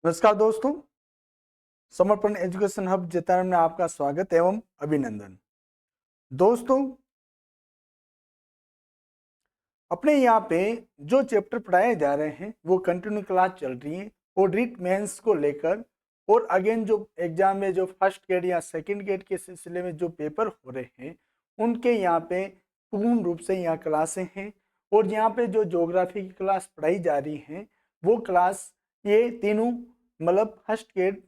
नमस्कार दोस्तों, समर्पण एजुकेशन हब जैतारण में आपका स्वागत एवं अभिनंदन। दोस्तों, अपने यहाँ पे जो चैप्टर पढ़ाए जा रहे हैं वो कंटिन्यू क्लास चल रही है और रीट मेंस को लेकर और अगेन जो एग्जाम में जो फर्स्ट गेट या सेकंड गेट के सिलसिले में जो पेपर हो रहे हैं उनके यहाँ पे पूर्ण रूप से यहाँ क्लासें हैं। और यहाँ पे जो ज्योग्राफी की क्लास पढ़ाई जा रही है वो क्लास ये तीनों मतलब फर्स्ट गेट,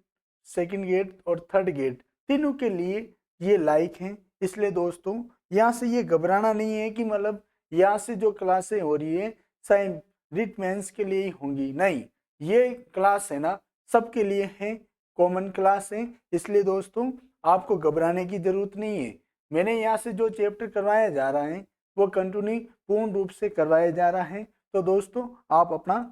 सेकंड गेट और थर्ड गेट तीनों के लिए ये लायक हैं। इसलिए दोस्तों यहाँ से ये घबराना नहीं है कि मतलब यहाँ से जो क्लासें हो रही है शायद रिट मेंस के लिए ही होंगी, नहीं, ये क्लास है ना सबके लिए है, कॉमन क्लास है। इसलिए दोस्तों आपको घबराने की जरूरत नहीं है। मैंने यहाँ से जो चैप्टर करवाया जा रहा है वो कंटिन्यू पूर्ण रूप से करवाया जा रहा है। तो दोस्तों आप अपना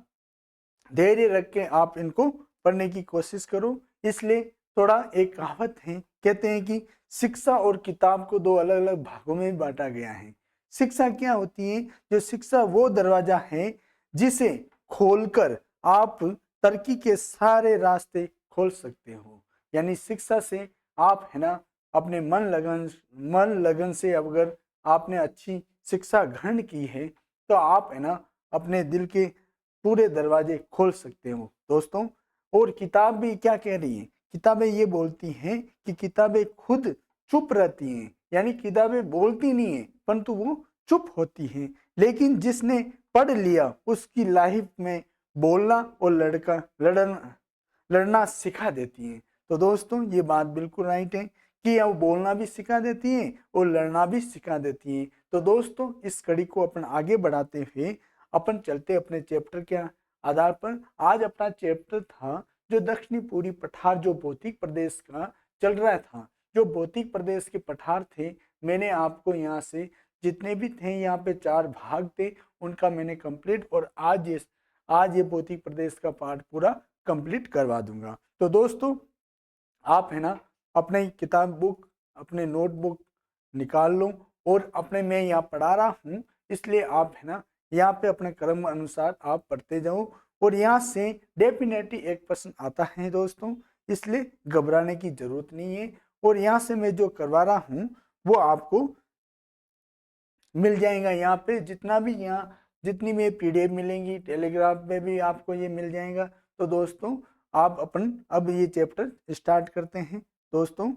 धैर्य रख के आप इनको पढ़ने की कोशिश करो। इसलिए थोड़ा एक कहावत है, कहते हैं कि शिक्षा और किताब को दो अलग अलग भागों में बांटा गया है। शिक्षा क्या होती है? जो शिक्षा वो दरवाजा है जिसे खोलकर आप तरक्की के सारे रास्ते खोल सकते हो। यानी शिक्षा से आप है ना अपने मन लगन से अगर आपने अच्छी शिक्षा ग्रहण की है तो आप है ना अपने दिल के पूरे दरवाजे खोल सकते हो दोस्तों। और किताब भी क्या कह रही है? किताबें ये बोलती हैं कि किताबें खुद चुप रहती हैं, यानी किताबें बोलती नहीं है परंतु वो चुप होती हैं। लेकिन जिसने पढ़ लिया उसकी लाइफ में बोलना और लड़ना सिखा देती हैं। तो दोस्तों ये बात बिल्कुल राइट है कि वो बोलना भी सिखा देती हैं और लड़ना भी सिखा देती हैं। तो दोस्तों इस कड़ी को अपन आगे बढ़ाते हुए अपन चलते अपने चैप्टर के आधार पर। आज अपना चैप्टर था जो दक्षिणी पूरी पठार जो भौतिक प्रदेश का चल रहा था। जो भौतिक प्रदेश के पठार थे मैंने आपको यहाँ से जितने भी थे यहाँ पे 4 भाग थे उनका मैंने कंप्लीट और आज ये भौतिक प्रदेश का पार्ट पूरा कंप्लीट करवा दूंगा। तो दोस्तों आप है ना अपने किताब बुक अपने नोटबुक निकाल लो और अपने मैं यहाँ पढ़ा रहा हूँ इसलिए आप है ना यहाँ पे अपने क्रम अनुसार आप पढ़ते जाओ और यहाँ से डेफिनेटली एक प्रश्न आता है दोस्तों, इसलिए घबराने की जरूरत नहीं है। और यहाँ से मैं जो करवा रहा हूँ वो आपको मिल जाएगा यहाँ पे, जितना भी यहाँ जितनी भी पीडीएफ मिलेंगी टेलीग्राम में भी आपको ये मिल जाएगा। तो दोस्तों आप अपन अब ये चैप्टर स्टार्ट करते हैं। दोस्तों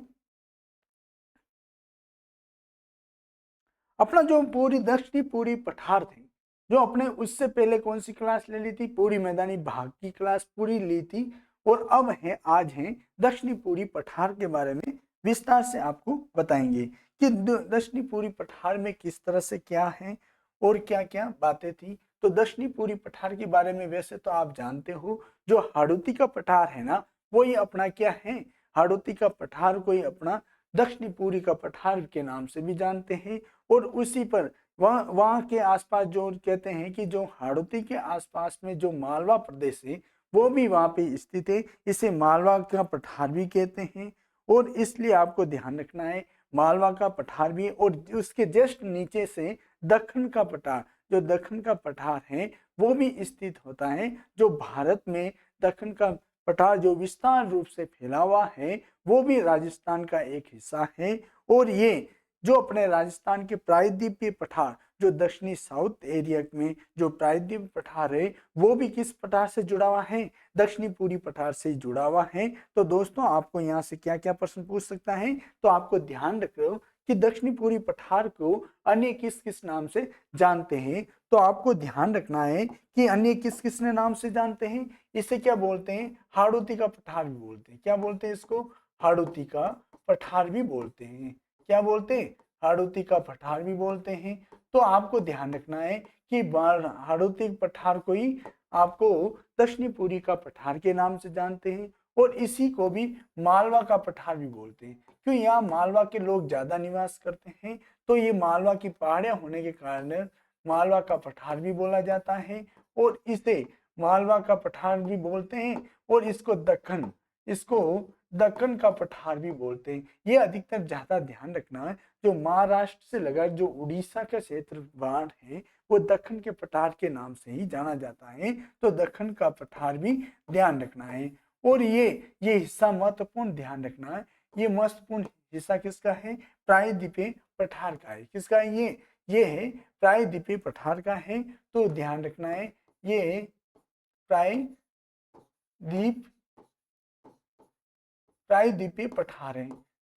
अपना जो पूरी दक्षिणी पूरी पठार थे जो अपने उससे पहले कौन सी क्लास ले ली थी? पूरी मैदानी भाग की क्लास पूरी ली थी। और अब है आज है दक्षिणी पूरी पठार के बारे में विस्तार से आपको बताएंगे कि दक्षिणी पूरी पठार में किस तरह से क्या है और क्या क्या बातें थी। तो दक्षिणी पूरी पठार के बारे में वैसे तो आप जानते हो जो हाड़ौती का पठार है ना वो ये अपना क्या है, हाड़ौती का पठार को ही अपना दक्षिणी पूरी का पठार के नाम से भी जानते हैं। और उसी पर वहाँ के आसपास जो कहते हैं कि जो हाड़ौती के आसपास में जो मालवा प्रदेश है वो भी वहाँ पे स्थित है, इसे मालवा का पठार भी कहते हैं। और इसलिए आपको ध्यान रखना है मालवा का पठार भी, और उसके जस्ट नीचे से दक्कन का पठार, जो दक्कन का पठार है वो भी स्थित होता है। जो भारत में दक्कन का पठार जो विस्तार रूप से फैला हुआ है वो भी राजस्थान का एक हिस्सा है। और ये जो अपने राजस्थान के प्रायद्वीपीय पठार जो दक्षिणी साउथ एरिया में जो प्रायद्वीपीय पठार है वो भी किस पठार से जुड़ा हुआ है? दक्षिणी पूरी पठार से जुड़ा हुआ है। तो दोस्तों आपको यहाँ से क्या क्या प्रश्न पूछ सकता है? तो आपको ध्यान रखो कि दक्षिणी पूरी पठार को अन्य किस किस नाम से जानते हैं। तो आपको ध्यान रखना है कि अन्य किस किस ने नाम से जानते हैं। इसे क्या बोलते हैं? हाड़ौती का पठार भी बोलते हैं। क्या बोलते हैं इसको? हाड़ौती का पठार भी बोलते हैं। क्या बोलते हैं? हाड़ौती का पठार भी बोलते हैं। तो आपको ध्यान रखना है कि हाड़ौती पठार को ही आपको दक्षिणी पूरी का पठार के नाम से जानते हैं। और इसी को भी मालवा का पठार भी बोलते हैं क्यों यहाँ मालवा के लोग ज्यादा निवास करते हैं। तो ये मालवा की पहाड़ियां होने के कारण मालवा का पठार भी बोला जाता है और इसे मालवा का पठार भी बोलते हैं। और इसको दक्कन का पठार भी बोलते हैं। ये अधिकतर ज्यादा ध्यान रखना है जो महाराष्ट्र से लगा जो उड़ीसा का क्षेत्र बाढ़ है वो दक्कन के पठार के नाम से ही जाना जाता है। तो दक्कन का पठार भी ध्यान रखना है। और ये हिस्सा महत्वपूर्ण ध्यान रखना है, ये महत्वपूर्ण हिस्सा किसका है, प्रायद्वीपीय पठार का है। किसका है ये है प्रायद्वीपीय पठार का है। तो ध्यान रखना है ये प्रायद्वीपीय पठार है।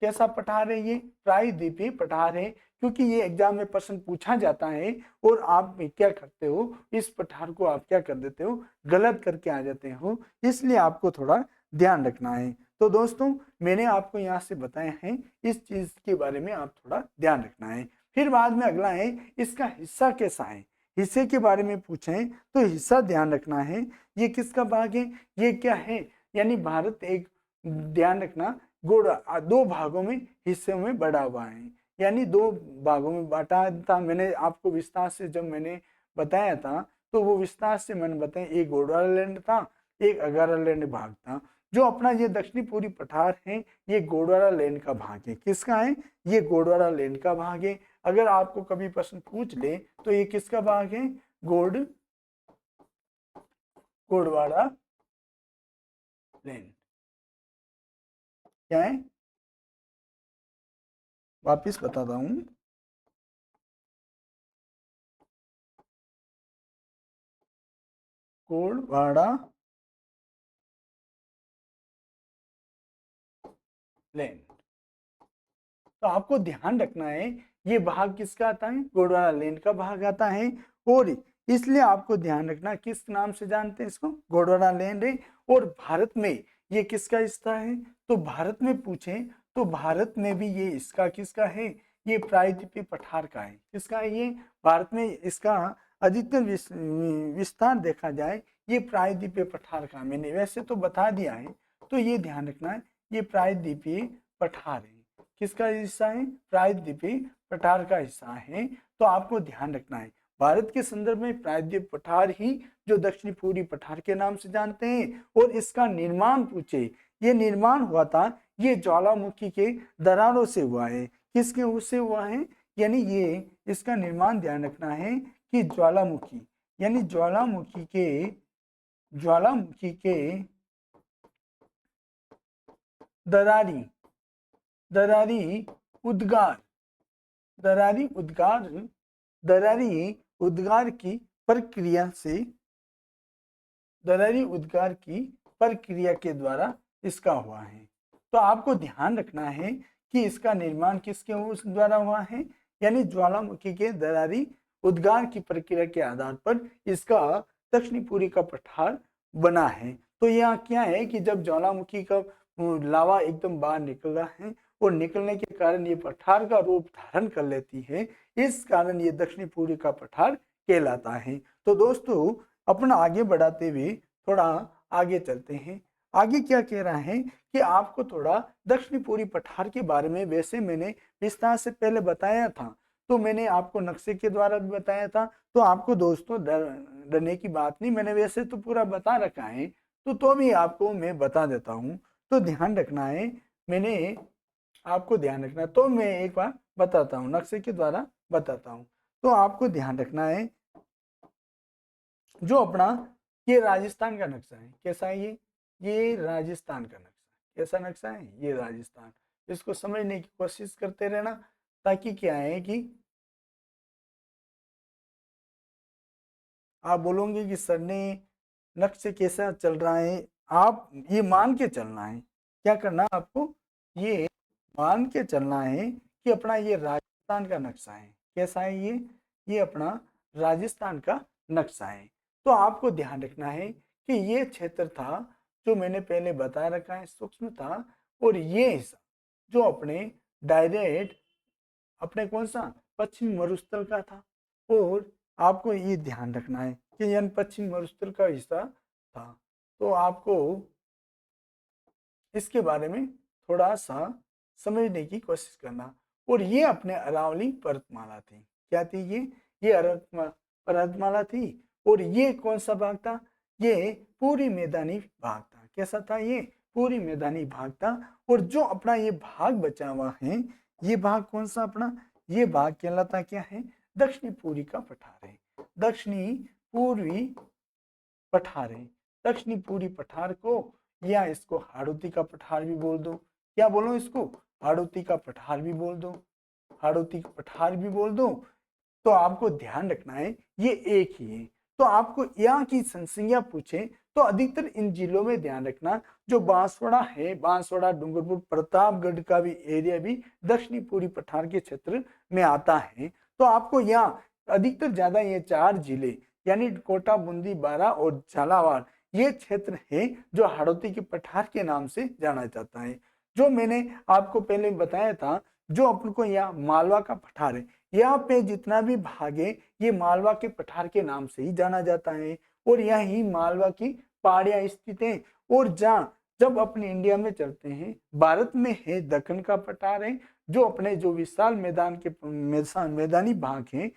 कैसा पठार है ये, प्रायद्वीपीय पठार है, क्योंकि ये एग्जाम में प्रश्न पूछा जाता है और आप क्या करते हो, इस पठार को आप क्या कर देते हो, गलत करके आ जाते हो, इसलिए आपको थोड़ा ध्यान रखना है। तो दोस्तों मैंने आपको यहाँ से बताया है, इस चीज के बारे में आप थोड़ा ध्यान रखना है। फिर बाद में अगला है इसका हिस्सा कैसा है, हिस्से के बारे में पूछें तो हिस्सा ध्यान रखना है, ये किसका भाग है, ये क्या है, यानी भारत एक, ध्यान रखना, गोड़ा दो भागों में हिस्से में बड़ा हुआ है, यानी दो भागों में बांटा था। मैंने आपको विस्तार से जब मैंने बताया था तो वो विस्तार से मैंने बताया, एक गोंडवाना लैंड था, एक अगारालैंड भाग था। जो अपना ये दक्षिणी पूर्वी पठार है ये गोंडवाना लैंड का भाग है। किसका है, ये गोंडवाना लैंड का भाग है। अगर आपको कभी प्रश्न पूछ ले तो ये किसका भाग है, गोंडवाना लैंड क्या है, वापिस बताता हूं, गोंडवाना लैंड। तो आपको ध्यान रखना है ये भाग किसका आता है, गोंडवाना लैंड का भाग आता है। और इसलिए आपको ध्यान रखना किस नाम से जानते हैं इसको, गोंडवाना लैंड है। और भारत में ये किसका हिस्सा है, तो भारत में पूछें तो भारत में भी ये इसका किसका है, ये प्रायद्वीपीय पठार का है। किसका है ये, भारत में इसका अधिकतर विस्तार देखा जाए ये प्रायद्वीपीय पठार का, मैंने वैसे तो बता दिया है। तो ये ध्यान रखना है ये प्रायद्वीपीय पठार है, किसका हिस्सा है, प्रायद्वीपीय पठार का हिस्सा है। तो आपको ध्यान रखना है भारत के संदर्भ में प्रायद्वीपीय पठार ही जो दक्षिणी पूर्वी पठार के नाम से जानते हैं। और इसका निर्माण पूछे, ये निर्माण हुआ था, ये ज्वालामुखी के दरारों से हुआ है। किसके उससे हुआ है, यानी ये इसका निर्माण ध्यान रखना है कि ज्वालामुखी, यानी ज्वालामुखी के दरारी दरारी उद्गार दरारी उद्गार दरारी उद्गार की प्रक्रिया से, दरारी उद्गार की प्रक्रिया के द्वारा इसका हुआ है। तो आपको ध्यान रखना है कि इसका निर्माण किसके उस द्वारा हुआ है, यानी ज्वालामुखी के दरारी उद्गार की प्रक्रिया के आधार पर इसका दक्षिणी पूर्वी का पठार बना है। तो यहाँ क्या है कि जब ज्वालामुखी का लावा एकदम बाहर निकल रहा है और निकलने के कारण ये पठार का रूप धारण कर लेती है, इस कारण ये दक्षिणी पूर्वी का पठार कहलाता है। तो दोस्तों अपना आगे बढ़ाते हुए थोड़ा आगे चलते हैं। आगे क्या कह रहा है कि आपको थोड़ा दक्षिणी पूर्वी पठार के बारे में वैसे मैंने विस्तार से पहले बताया था, तो मैंने आपको नक्शे के द्वारा भी बताया था। तो आपको दोस्तों डरने की बात नहीं, मैंने वैसे तो पूरा बता रखा है, तो भी आपको मैं बता देता हूँ। तो ध्यान रखना है, मैंने आपको ध्यान रखना है, तो मैं एक बार बताता हूँ, नक्शे के द्वारा बताता हूँ। तो आपको ध्यान रखना है जो अपना ये राजस्थान का नक्शा है, कैसा है ये राजस्थान का नक्शा, कैसा नक्शा है ये राजस्थान। इसको समझने की कोशिश करते रहना, ताकि क्या है कि आप बोलोगे कि सर ने नक्शे कैसा चल रहा है, आप ये मान के चलना है, क्या करना आपको, ये मान के चलना है कि अपना ये राजस्थान का नक्शा है। कैसा है ये अपना राजस्थान का नक्शा है। तो आपको ध्यान रखना है कि ये क्षेत्र था जो मैंने पहले बता रखा है, सूक्ष्म था, और ये हिस्सा जो अपने डायरेक्ट अपने कौन सा पश्चिमी मरुस्थल का था। और आपको ये ध्यान रखना है कि यह पश्चिमी मरुस्थल का हिस्सा था। तो आपको इसके बारे में थोड़ा सा समझने की कोशिश करना। और ये अपने अरावली पर्वतमाला थी, क्या थी ये पर्वतमाला थी। और ये कौन सा भाग था, ये पूरी मैदानी भाग था। कैसा था ये, पूरी मैदानी भाग था। और जो अपना ये भाग बचा हुआ है, ये भाग कौन सा अपना, ये भाग कहलाता क्या है, दक्षिणी पूर्वी का पठार है, दक्षिणी पूर्वी पठार है। दक्षिणी पूर्वी पठार को या इसको हाड़ौती का पठार भी बोल दो। क्या बोलो इसको? हाड़ौती का पठार भी बोल दो, हाड़ौती का पठार भी बोल दो। तो आपको ध्यान रखना है ये एक ही है। तो आपको यहाँ की संज्ञा पूछे तो अधिकतर इन जिलों में ध्यान रखना, जो बांसवाड़ा है, बांसवाड़ा, डूंगरपुर, प्रतापगढ़ का भी एरिया भी दक्षिणी पूर्वी पठार के क्षेत्र में आता है। तो आपको यहाँ अधिकतर ज्यादा ये 4 जिले यानी कोटा, बूंदी, बारा और झालावाड़ ये क्षेत्र है जो हाड़ौती के पठार के नाम से जाना जाता है। जो मैंने आपको पहले बताया था, जो अपन को यहाँ मालवा का पठार है, यहाँ पे जितना भी भाग है ये मालवा के पठार के नाम से ही जाना जाता है। और यही मालवा की पहाड़ियां स्थित हैं। और जहाँ जब अपने इंडिया में चलते हैं, भारत में है दक्कन का पठार है, जो अपने जो विशाल मैदान के मैदानी भाग हैं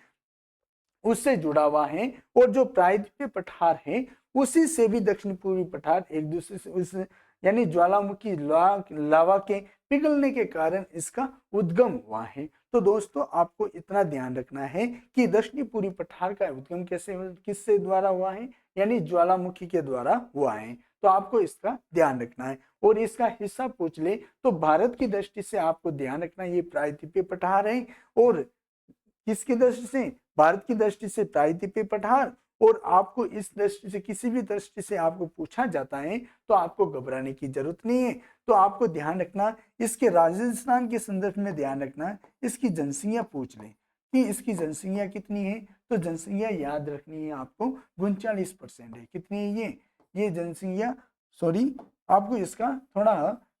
उससे जुड़ा हुआ है। और जो प्रायद्वीपीय पठार है उसी से भी दक्षिण पूर्वी पठार एक दूसरे से उस यानी ज्वालामुखी लावा के पिघलने के कारण इसका उद्गम हुआ है। तो दोस्तों आपको इतना ध्यान रखना है कि दक्षिणी पूर्वी पठार का उद्गम कैसे किससे द्वारा हुआ है, यानी ज्वालामुखी के द्वारा हुआ है। तो आपको इसका ध्यान रखना है। और इसका हिस्सा पूछ ले तो भारत की दृष्टि से आपको ध्यान रखना ये प्रायद्वीपीय पठार है। और किसकी दृष्टि से? भारत की दृष्टि से प्रायद्वीपीय पठार। और आपको इस दृष्टि से किसी भी दृष्टि से आपको पूछा जाता है तो आपको घबराने की जरूरत नहीं है। तो आपको ध्यान रखना इसके राजस्थान के संदर्भ में ध्यान रखना, इसकी जनसंख्या पूछ ले कि इसकी जनसंख्या कितनी है। तो जनसंख्या याद रखनी है आपको 39% है। कितनी है ये जनसंख्या? सॉरी, आपको इसका थोड़ा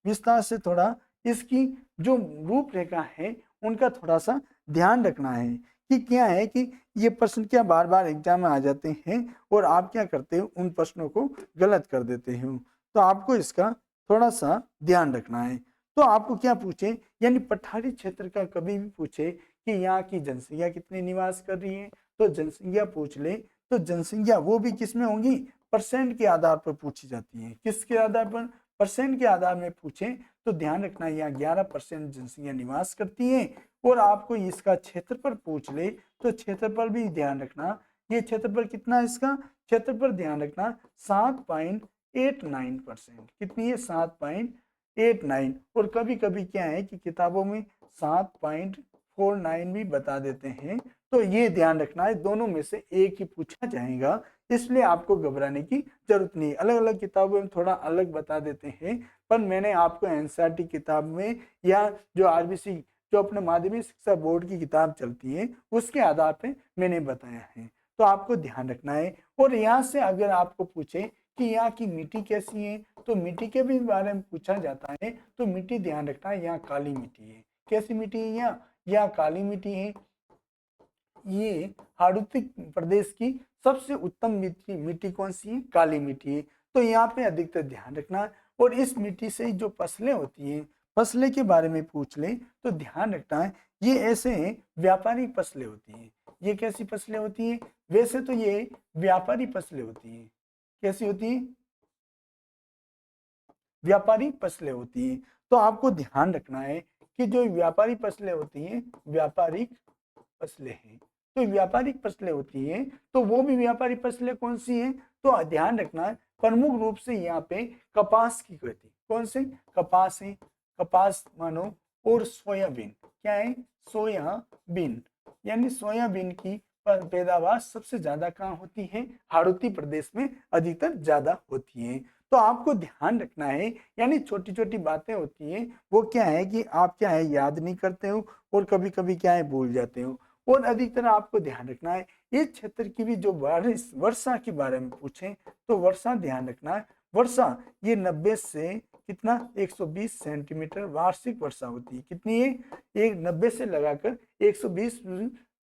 विस्तार से थोड़ा इसकी जो रूपरेखा है उनका थोड़ा सा ध्यान रखना है कि क्या है कि ये प्रश्न क्या बार बार एग्जाम में आ जाते हैं और आप क्या करते हो, उन प्रश्नों को गलत कर देते हो। तो आपको इसका थोड़ा सा ध्यान रखना है। तो आपको क्या पूछे, यानी पठारी क्षेत्र का कभी भी पूछे कि यहाँ की जनसंख्या कितने निवास कर रही है, तो जनसंख्या पूछ ले तो जनसंख्या वो भी किस में होंगी? परसेंट के आधार पर पूछी जाती है। किसके आधार पर? परसेंट के आधार में पूछे तो ध्यान रखना यहाँ 11% जनसंख्या निवास करती है। और आपको इसका क्षेत्रफल पूछ ले तो क्षेत्रफल भी ध्यान रखना, ये क्षेत्रफल कितना है इसका? क्षेत्रफल ध्यान रखना 7.89%। कितनी है? 7.89। और कभी कभी क्या है कि किताबों में 7.49 भी बता देते हैं। तो ये ध्यान रखना है, दोनों में से एक ही पूछा जाएगा, इसलिए आपको घबराने की जरूरत नहीं। अलग अलग किताबों में थोड़ा अलग बता देते हैं, पर मैंने आपको एनसीईआरटी किताब में या जो आरबीसी जो अपने माध्यमिक शिक्षा बोर्ड की किताब चलती है उसके आधार पे मैंने बताया है। तो आपको ध्यान रखना है। और यहाँ से अगर आपको पूछे कि यहाँ की मिट्टी कैसी है तो मिट्टी के भी बारे में पूछा जाता है। तो मिट्टी ध्यान रखना है यहाँ काली मिट्टी है। कैसी मिट्टी है? यहाँ काली मिट्टी है। ये हाड़ौती प्रदेश की सबसे उत्तम मिट्टी कौन सी है? काली मिट्टी है। तो यहाँ पे अधिकतर ध्यान रखना। और इस मिट्टी से जो फसलें होती हैं, फसलें के बारे में पूछ ले तो ध्यान रखना है ये ऐसे व्यापारी फसलें होती हैं। ये कैसी फसलें होती हैं? वैसे तो ये व्यापारी फसलें होती हैं। कैसी होती हैं? व्यापारी फसलें होती हैं। तो आपको ध्यान रखना है कि जो व्यापारी फसलें होती हैं व्यापारिक फसलें हैं। तो व्यापारिक फसलें होती हैं तो वो भी व्यापारी फसलें कौन सी हैं? तो ध्यान रखना है प्रमुख रूप से यहाँ पे कपास की खेती। कौन से? कपास है। कपास मानो और सोयाबीन। क्या है? सोयाबीन। यानी सोयाबीन की पैदावार सबसे ज्यादा कहाँ होती है? हाड़ौती प्रदेश में अधिकतर ज्यादा होती है। तो आपको ध्यान रखना है, यानी छोटी छोटी बातें होती हैं वो क्या है कि आप क्या है याद नहीं करते हो और कभी कभी क्या है भूल जाते हो। और अधिकतर आपको ध्यान रखना है इस क्षेत्र की भी जो बारिश वर्षा के बारे में पूछें तो वर्षा ध्यान रखना है। वर्षा ये 90 से कितना 120 सेंटीमीटर वार्षिक वर्षा होती है। कितनी है? एक 90 से लगाकर 120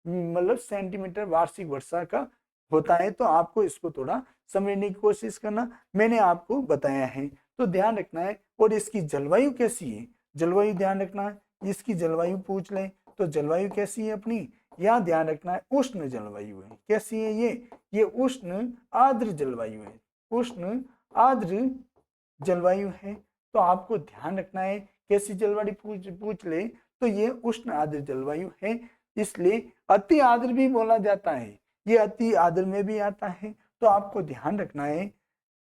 मतलब सेंटीमीटर वार्षिक वर्षा का होता है। तो आपको इसको थोड़ा समझने की कोशिश करना, मैंने आपको बताया है। तो ध्यान रखना है। और इसकी जलवायु कैसी है? जलवायु ध्यान रखना है। इसकी जलवायु पूछ ले तो जलवायु कैसी है अपनी? यहाँ ध्यान रखना है उष्ण जलवायु है। कैसी है ये उष्ण आर्द्र जलवायु है। उष्ण आर्द्र जलवायु है। तो आपको ध्यान रखना है कैसी जलवायु पूछ ले तो ये उष्ण आर्द्र जलवायु है। इसलिए अति आर्द्र भी बोला जाता है, ये अति आर्द्र में भी आता है। तो आपको ध्यान रखना है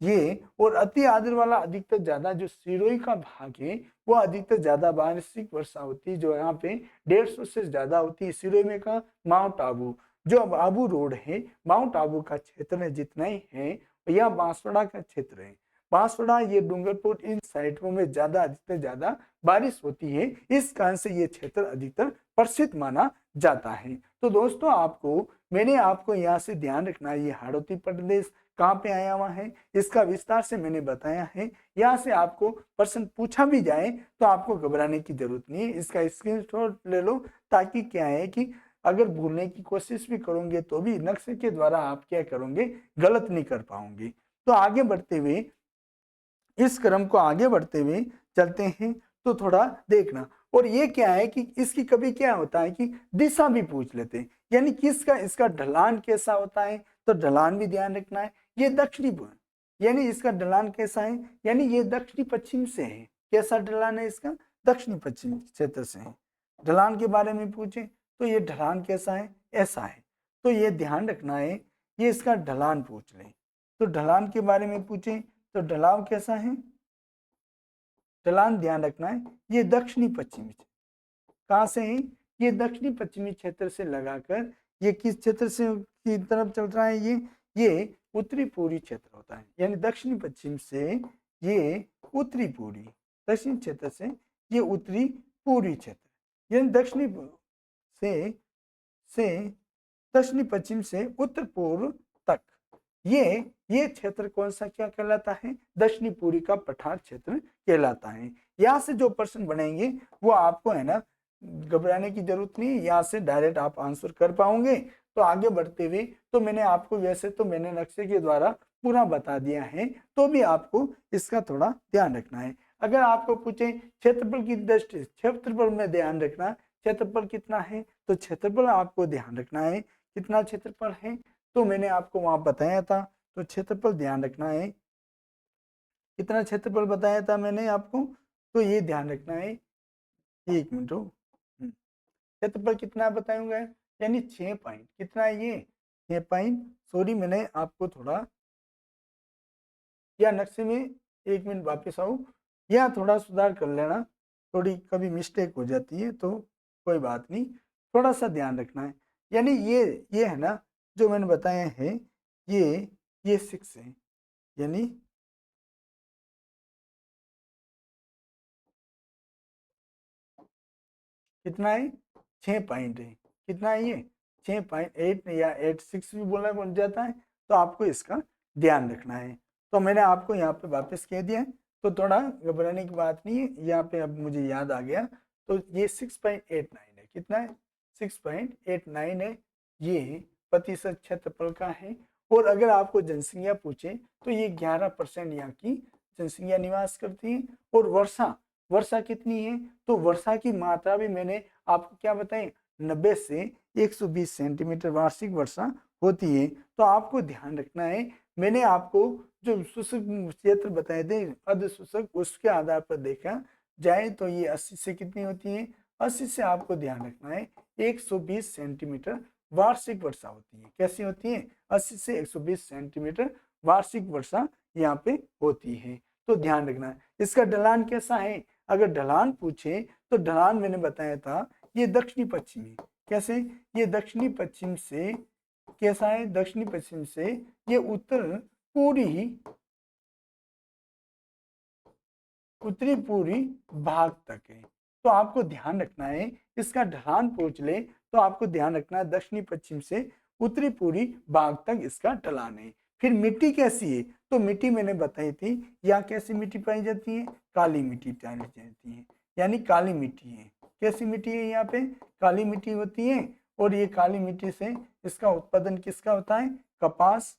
ये और अति आर्द्र वाला अधिकतर ज्यादा जो सिरोही का भाग है वो अधिकतर ज्यादा वार्षिक वर्षा होती है, जो यहाँ पे 150 से ज्यादा होती है। सिरोही में का माउंट आबू, जो अब आबू रोड है, माउंट आबू का क्षेत्र है जितना ही है, यह बांसवाड़ा का क्षेत्र है। बांसवाड़ा, ये डूंगरपुर, इन साइटों में ज्यादा अधिकतर ज्यादा बारिश होती है, इस कारण से ये क्षेत्र अधिकतर प्रसिद्ध माना जाता है। तो दोस्तों मैंने आपको यहाँ से ध्यान रखना है, ये हाड़ौती प्रदेश कहाँ पे आया हुआ है इसका विस्तार से मैंने बताया है। यहाँ से आपको प्रश्न पूछा भी जाए तो आपको घबराने की जरूरत नहीं है, इसका स्क्रीनशॉट ले लो, ताकि क्या है कि अगर भूलने की कोशिश भी करोगे तो भी नक्शे के द्वारा आप क्या करोगे, गलत नहीं कर पाओगे। तो आगे बढ़ते हुए, इस क्रम को आगे बढ़ते हुए चलते हैं, तो थोड़ा देखना। और ये क्या है कि इसकी कभी क्या होता है कि दिशा भी पूछ लेते हैं, यानी किसका इसका ढलान कैसा होता है, तो ढलान भी ध्यान रखना है। ये दक्षिणी, यानी इसका ढलान कैसा है, यानी ये दक्षिणी पश्चिम से है। कैसा ढलान है इसका, दक्षिणी पश्चिम क्षेत्र से है। ढलान के बारे में पूछे तो ये ढलान कैसा है, ऐसा है। तो ये ध्यान रखना है, ये इसका ढलान पूछ ले। तो ढलान के बारे में पूछे तो ढलाव कैसा है, ढलान ध्यान रखना है, ये दक्षिणी पश्चिमी, कहाँ से है, ये दक्षिणी पश्चिमी क्षेत्र से लगाकर ये किस क्षेत्र से की तरफ चल रहा है, ये उत्तरी पूर्वी क्षेत्र होता है। यानी दक्षिणी पश्चिम से ये उत्तरी पूर्वी, दक्षिण क्षेत्र से ये उत्तरी पूर्वी क्षेत्र, यानी दक्षिणी से दक्षिणी पश्चिम से उत्तर पूर्व तक ये क्षेत्र कौन सा क्या कहलाता है, दक्षिणी पूर्वी का पठार क्षेत्र कहलाता है। यहाँ से जो प्रश्न बनेंगे वो आपको है ना घबराने की जरूरत नहीं, यहाँ से डायरेक्ट आप आंसर कर पाओगे। तो आगे बढ़ते हुए, तो मैंने आपको वैसे तो मैंने नक्शे के द्वारा पूरा बता दिया है, तो भी आपको इसका थोड़ा ध्यान रखना है। अगर आपको पूछे क्षेत्रफल की दृष्टि, क्षेत्रफल में ध्यान रखना, क्षेत्रफल कितना है, तो क्षेत्रफल आपको ध्यान रखना है कितना क्षेत्रफल है, तो मैंने आपको वहां बताया था। तो क्षेत्रफल ध्यान रखना है, कितना क्षेत्रफल बताया था मैंने आपको, तो ये ध्यान रखना है। एक मिनट हो, क्षेत्रफल कितना बताऊंगा, यानी 6 पॉइंट, कितना है ये 6 पॉइंट। सॉरी मैंने आपको थोड़ा या नक्शे में, एक मिनट वापस आओ, या थोड़ा सुधार कर लेना, थोड़ी कभी मिस्टेक हो जाती है तो कोई बात नहीं, थोड़ा सा ध्यान रखना है। यानी ये है ना जो मैंने बताया है, ये 6 है, यानी कितना है 6 पॉइंट है, कितना है ये 6.8 या 86 भी बोला बन जाता है। तो आपको इसका ध्यान रखना है। तो मैंने आपको यहाँ पे वापस कह दिया है, तो थोड़ा घबराने की बात नहीं है। यहाँ पे अब मुझे याद आ गया, तो ये 6.89 है, कितना है 6.89 है, ये प्रतिशत क्षेत्रफल का है। और अगर आपको जनसंख्या पूछे तो ये 11% यहाँ की जनसंख्या निवास करती है। और वर्षा कितनी है, तो वर्षा की मात्रा भी मैंने आपको क्या बताई, 90 से 120 सेंटीमीटर वार्षिक वर्षा होती है। तो आपको ध्यान रखना है, मैंने आपको जो शुष्क क्षेत्र बताए थे अर्ध शुष्क, उसके आधार पर देखा जाए तो ये 80 से कितनी होती है, 80 से आपको ध्यान रखना है 120 सेंटीमीटर वार्षिक वर्षा होती है। कैसी होती है, 80 से 120 सेंटीमीटर वार्षिक वर्षा यहाँ पे होती है। तो ध्यान रखना है। इसका ढलान कैसा है, अगर ढलान पूछे तो ढलान मैंने बताया था ये दक्षिणी पश्चिमी, कैसे, ये दक्षिणी पश्चिम से कैसा है, दक्षिणी पश्चिम से ये उत्तरी पूर्वी भाग तक है। तो आपको ध्यान रखना है, इसका ढलान पूछ ले तो आपको ध्यान रखना है दक्षिणी पश्चिम से उत्तरी पूर्वी भाग तक इसका ढलान है। फिर मिट्टी कैसी है, तो मिट्टी मैंने बताई थी, यहाँ कैसी मिट्टी पाई जाती है, काली मिट्टी पाई जाती है, यानी काली मिट्टी है। कैसी मिट्टी है, यहाँ पे काली मिट्टी होती है। और ये काली मिट्टी से इसका उत्पादन किसका होता है, कपास,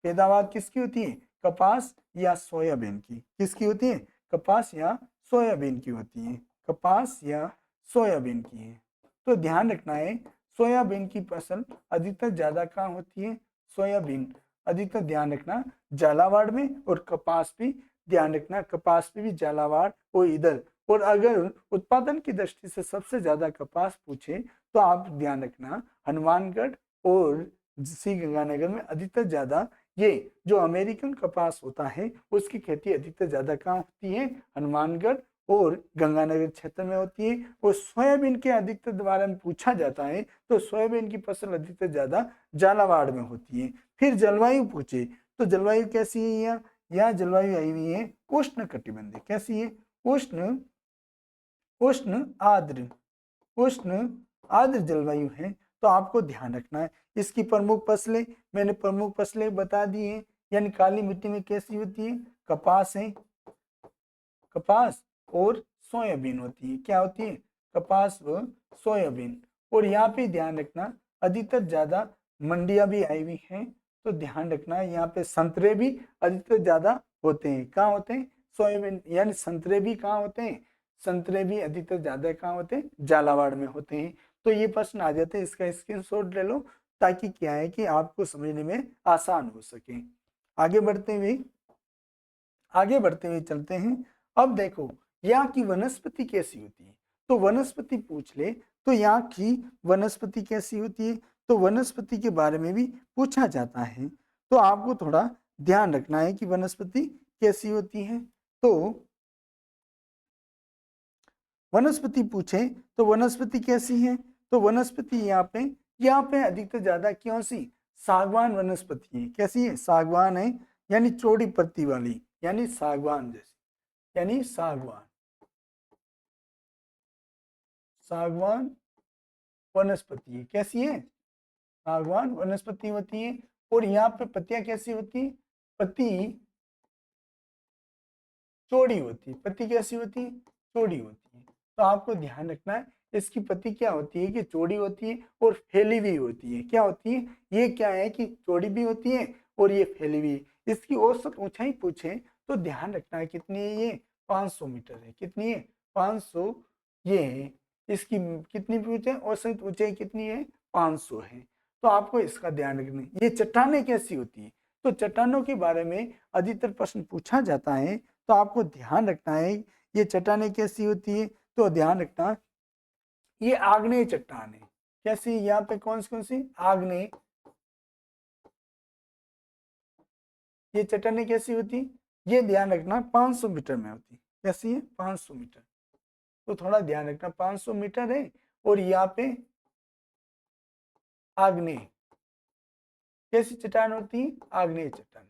पैदावार किसकी होती है, कपास या सोयाबीन की, किसकी होती है, कपास या सोयाबीन की होती है, कपास या सोयाबीन की है। तो ध्यान रखना है, सोयाबीन की फसल अधिकतर ज्यादा कहाँ होती है, सोयाबीन अधिकतर ध्यान रखना झालावाड़ में, और कपास भी ध्यान रखना, कपास पे भी झालावाड़ और इधर। और अगर उत्पादन की दृष्टि से सबसे ज्यादा कपास पूछे तो आप ध्यान रखना हनुमानगढ़ और श्री गंगानगर में अधिकतर ज्यादा ये जो अमेरिकन कपास होता है उसकी खेती अधिकतर ज्यादा कहाँ होती है, हनुमानगढ़ और गंगानगर क्षेत्र में होती है। और सोयाबीन के अधिकतर बारे में पूछा जाता है तो सोयाबीन की फसल अधिकतर ज्यादा झालावाड़ में होती है। फिर जलवायु पूछे तो जलवायु कैसी है, यहाँ जलवायु आई हुई है उष्ण कटिबंधीय। कैसी है, उष्ण उष्ण आर्द्र उष्ण आर्द्र जलवायु है। तो आपको ध्यान रखना है इसकी प्रमुख फसलें, मैंने प्रमुख फसलें बता दी हैं। यानी काली मिट्टी में कैसी होती है, कपास है, कपास और सोयाबीन होती है। क्या होती है, कपास व सोयाबीन। और यहाँ पे ध्यान रखना अधिकतर ज्यादा मंडियां भी आई हुई हैं, तो ध्यान रखना यहाँ पे संतरे भी अधिकतर ज्यादा होते हैं। कहाँ होते हैं, सोयाबीन यानी संतरे भी कहाँ होते हैं, संतरे भी अधिकतर ज्यादा कहाँ होते हैं, झालावाड़ में होते हैं। तो ये प्रश्न आ जाते हैं, इसका स्क्रीनशॉट ले लो ताकि क्या है कि आपको समझने में आसान हो सके। आगे बढ़ते हुए चलते हैं। अब देखो यहाँ की वनस्पति कैसी होती है, तो वनस्पति पूछ ले तो यहाँ की वनस्पति कैसी होती है, तो वनस्पति के बारे में भी पूछा जाता है। तो आपको थोड़ा ध्यान रखना है कि वनस्पति कैसी होती है। तो वनस्पति पूछे तो वनस्पति कैसी है, तो वनस्पति यहाँ पे अधिकतर ज्यादा कौन सी, सागवान वनस्पति है। कैसी है, सागवान है, यानी चौड़ी पत्ती वाली, यानी सागवान जैसी, यानी सागवान सागवान वनस्पति है। कैसी है, सागवान वनस्पति होती है। और यहाँ पे पत्तियां कैसी होती है, पत्ती चौड़ी होती है, पत्ती कैसी होती है, चौड़ी होती है। तो आपको ध्यान रखना है इसकी पत्ती क्या होती है कि चौड़ी होती है और फैली हुई होती है। क्या होती है, ये क्या है कि चौड़ी भी होती है और ये फैली हुई। इसकी औसत ऊंचाई पूछे तो ध्यान रखना है कितनी है, ये 500 मीटर है। कितनी है, 500 ये है। इसकी कितनी पूछे, औसत ऊंचाई कितनी है, 500 है। तो आपको इसका ध्यान रखना है। ये चट्टानें कैसी होती है, तो चट्टानों के बारे में अधिकतर प्रश्न पूछा जाता है। तो आपको ध्यान रखना है ये चट्टानें कैसी होती है, तो ध्यान रखना ये आग्नेय चट्टान है। कैसी, यहाँ पे कौन सी आग्नेय, ये चट्टानें कैसी होती, ये ध्यान रखना 500 मीटर में होती। कैसी है, 500 मीटर। तो थोड़ा ध्यान रखना 500 मीटर है। और यहाँ पे आग्नेय कैसी चट्टान होती है, आग्नेय चट्टान,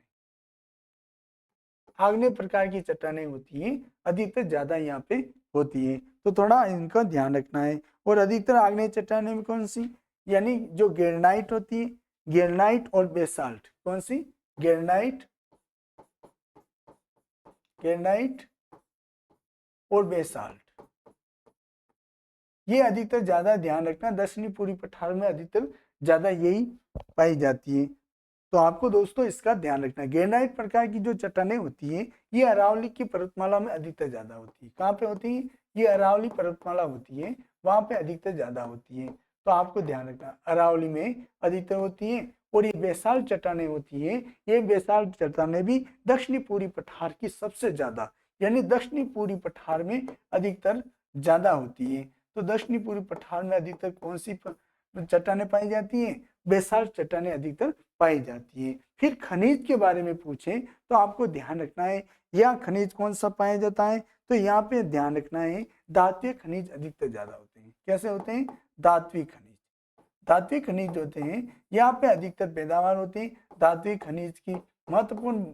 आग्नेय प्रकार की चट्टानें होती हैं, अधिकतर ज्यादा यहाँ पे होती है। तो थोड़ा इनका ध्यान रखना है। और अधिकतर आग्नेय चट्टानें में कौन सी, यानी जो ग्रेनाइट होती है, ग्रेनाइट और बेसाल्ट। कौन सी, ग्रेनाइट, ग्रेनाइट और बेसाल्ट, ये अधिकतर ज्यादा ध्यान रखना दक्षिणी पूर्वी पठार में अधिकतर ज्यादा यही पाई जाती है। तो आपको दोस्तों इसका ध्यान रखना है। ग्रेनाइट प्रकार की जो चट्टानें होती है ये अरावली की पर्वतमाला में अधिकतर ज्यादा होती है। कहाँ पे होती है, ये अरावली पर्वतमाला होती है, वहां पे अधिकतर ज्यादा होती है। तो आपको ध्यान रखना अरावली में अधिकतर होती है। और ये बेसाल्ट चट्टानें होती है, ये बेसाल्ट चट्टानें भी दक्षिणी पूर्वी पठार की सबसे ज्यादा, यानी दक्षिणी पूर्वी पठार में अधिकतर ज्यादा होती है। तो दक्षिणी पूर्वी पठार में अधिकतर कौन सी चट्टानें पाई जाती है, बेसाल्ट चट्टानें अधिकतर पाई जाती है। फिर खनिज के बारे में पूछें तो आपको ध्यान रखना है यह खनिज कौन सा पाया जाता है, तो यहाँ पे ध्यान रखना है धात्विक खनिज अधिकतर ज्यादा होते हैं। कैसे होते हैं, धात्विक खनिज, धात्विक खनिज होते हैं यहाँ पे अधिकतर पैदावार होती है। धात्विक खनिज की महत्वपूर्ण,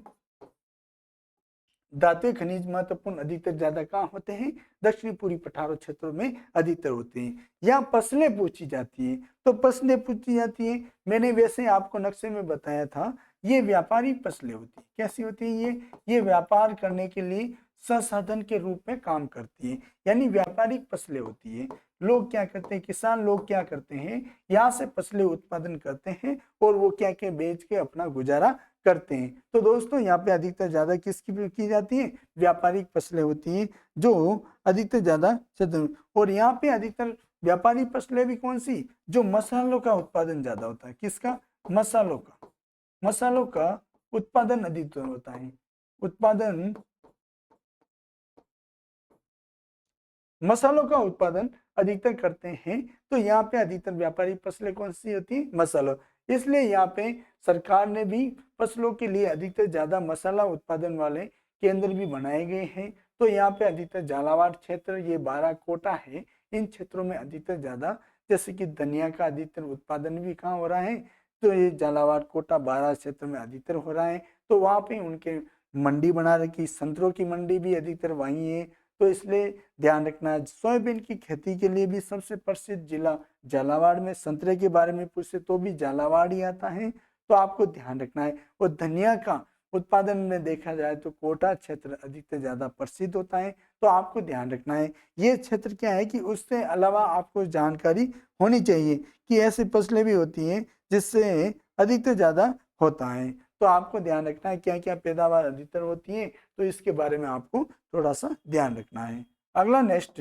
धात्विक खनिज महत्वपूर्ण अधिकतर ज्यादा कहाँ होते हैं, दक्षिणी पूर्वी पठारों क्षेत्रों में अधिकतर होते हैं। यहाँ फसलें पूछी जाती है, तो फसलें पूछी जाती है, मैंने वैसे आपको नक्शे में बताया था, ये व्यापारिक फसलें होती है। कैसी होती है, ये व्यापार करने के लिए संसाधन के रूप में काम करती है, यानी व्यापारिक फसलें होती है। लोग क्या करते हैं, किसान लोग क्या करते हैं, यहाँ से फसलें उत्पादन करते हैं और वो क्या क्या बेच के अपना गुजारा करते हैं। तो दोस्तों यहाँ पे अधिकतर ज्यादा किसकी की जाती है, व्यापारिक फसलें होती हैं जो अधिकतर ज्यादा। और यहाँ पे अधिकतर व्यापारिक फसलें भी कौन सी, जो मसालों का उत्पादन ज्यादा होता है। किसका, मसालों का, मसालों का उत्पादन अधिकतर होता है। उत्पादन, मसालों का उत्पादन अधिकतर करते हैं। तो यहाँ पे अधिकतर व्यापारिक फसलें कौन सी होती है, मसालों, इसलिए यहाँ पे सरकार ने भी फसलों के लिए अधिकतर ज्यादा मसाला उत्पादन वाले केंद्र भी बनाए गए हैं। तो यहाँ पे अधिकतर झालावाड़ क्षेत्र, ये 12 कोटा है, इन क्षेत्रों में अधिकतर ज्यादा, जैसे कि धनिया का अधिकतर उत्पादन भी कहाँ हो रहा है, तो ये झालावाड़ कोटा 12 क्षेत्र में अधिकतर हो रहा है। तो वहाँ पे उनके मंडी बना रखी, संतरों की मंडी भी अधिकतर वहीं है। तो इसलिए ध्यान रखना है। सोयाबीन की खेती के लिए भी सबसे प्रसिद्ध जिला झालावाड़ में, संतरे के बारे में पूछे तो भी झालावाड़ ही आता है, तो आपको ध्यान रखना है। और धनिया का उत्पादन में देखा जाए तो कोटा क्षेत्र अधिकतर ज्यादा प्रसिद्ध होता है, तो आपको ध्यान रखना है। ये क्षेत्र क्या है कि उससे अलावा आपको जानकारी होनी चाहिए कि ऐसी फसलें भी होती हैं जिससे अधिकतर ज्यादा होता है। तो आपको ध्यान रखना है क्या क्या पैदावार अधिकतर होती है, तो इसके बारे में आपको थोड़ा सा ध्यान रखना है। अगला नेक्स्ट,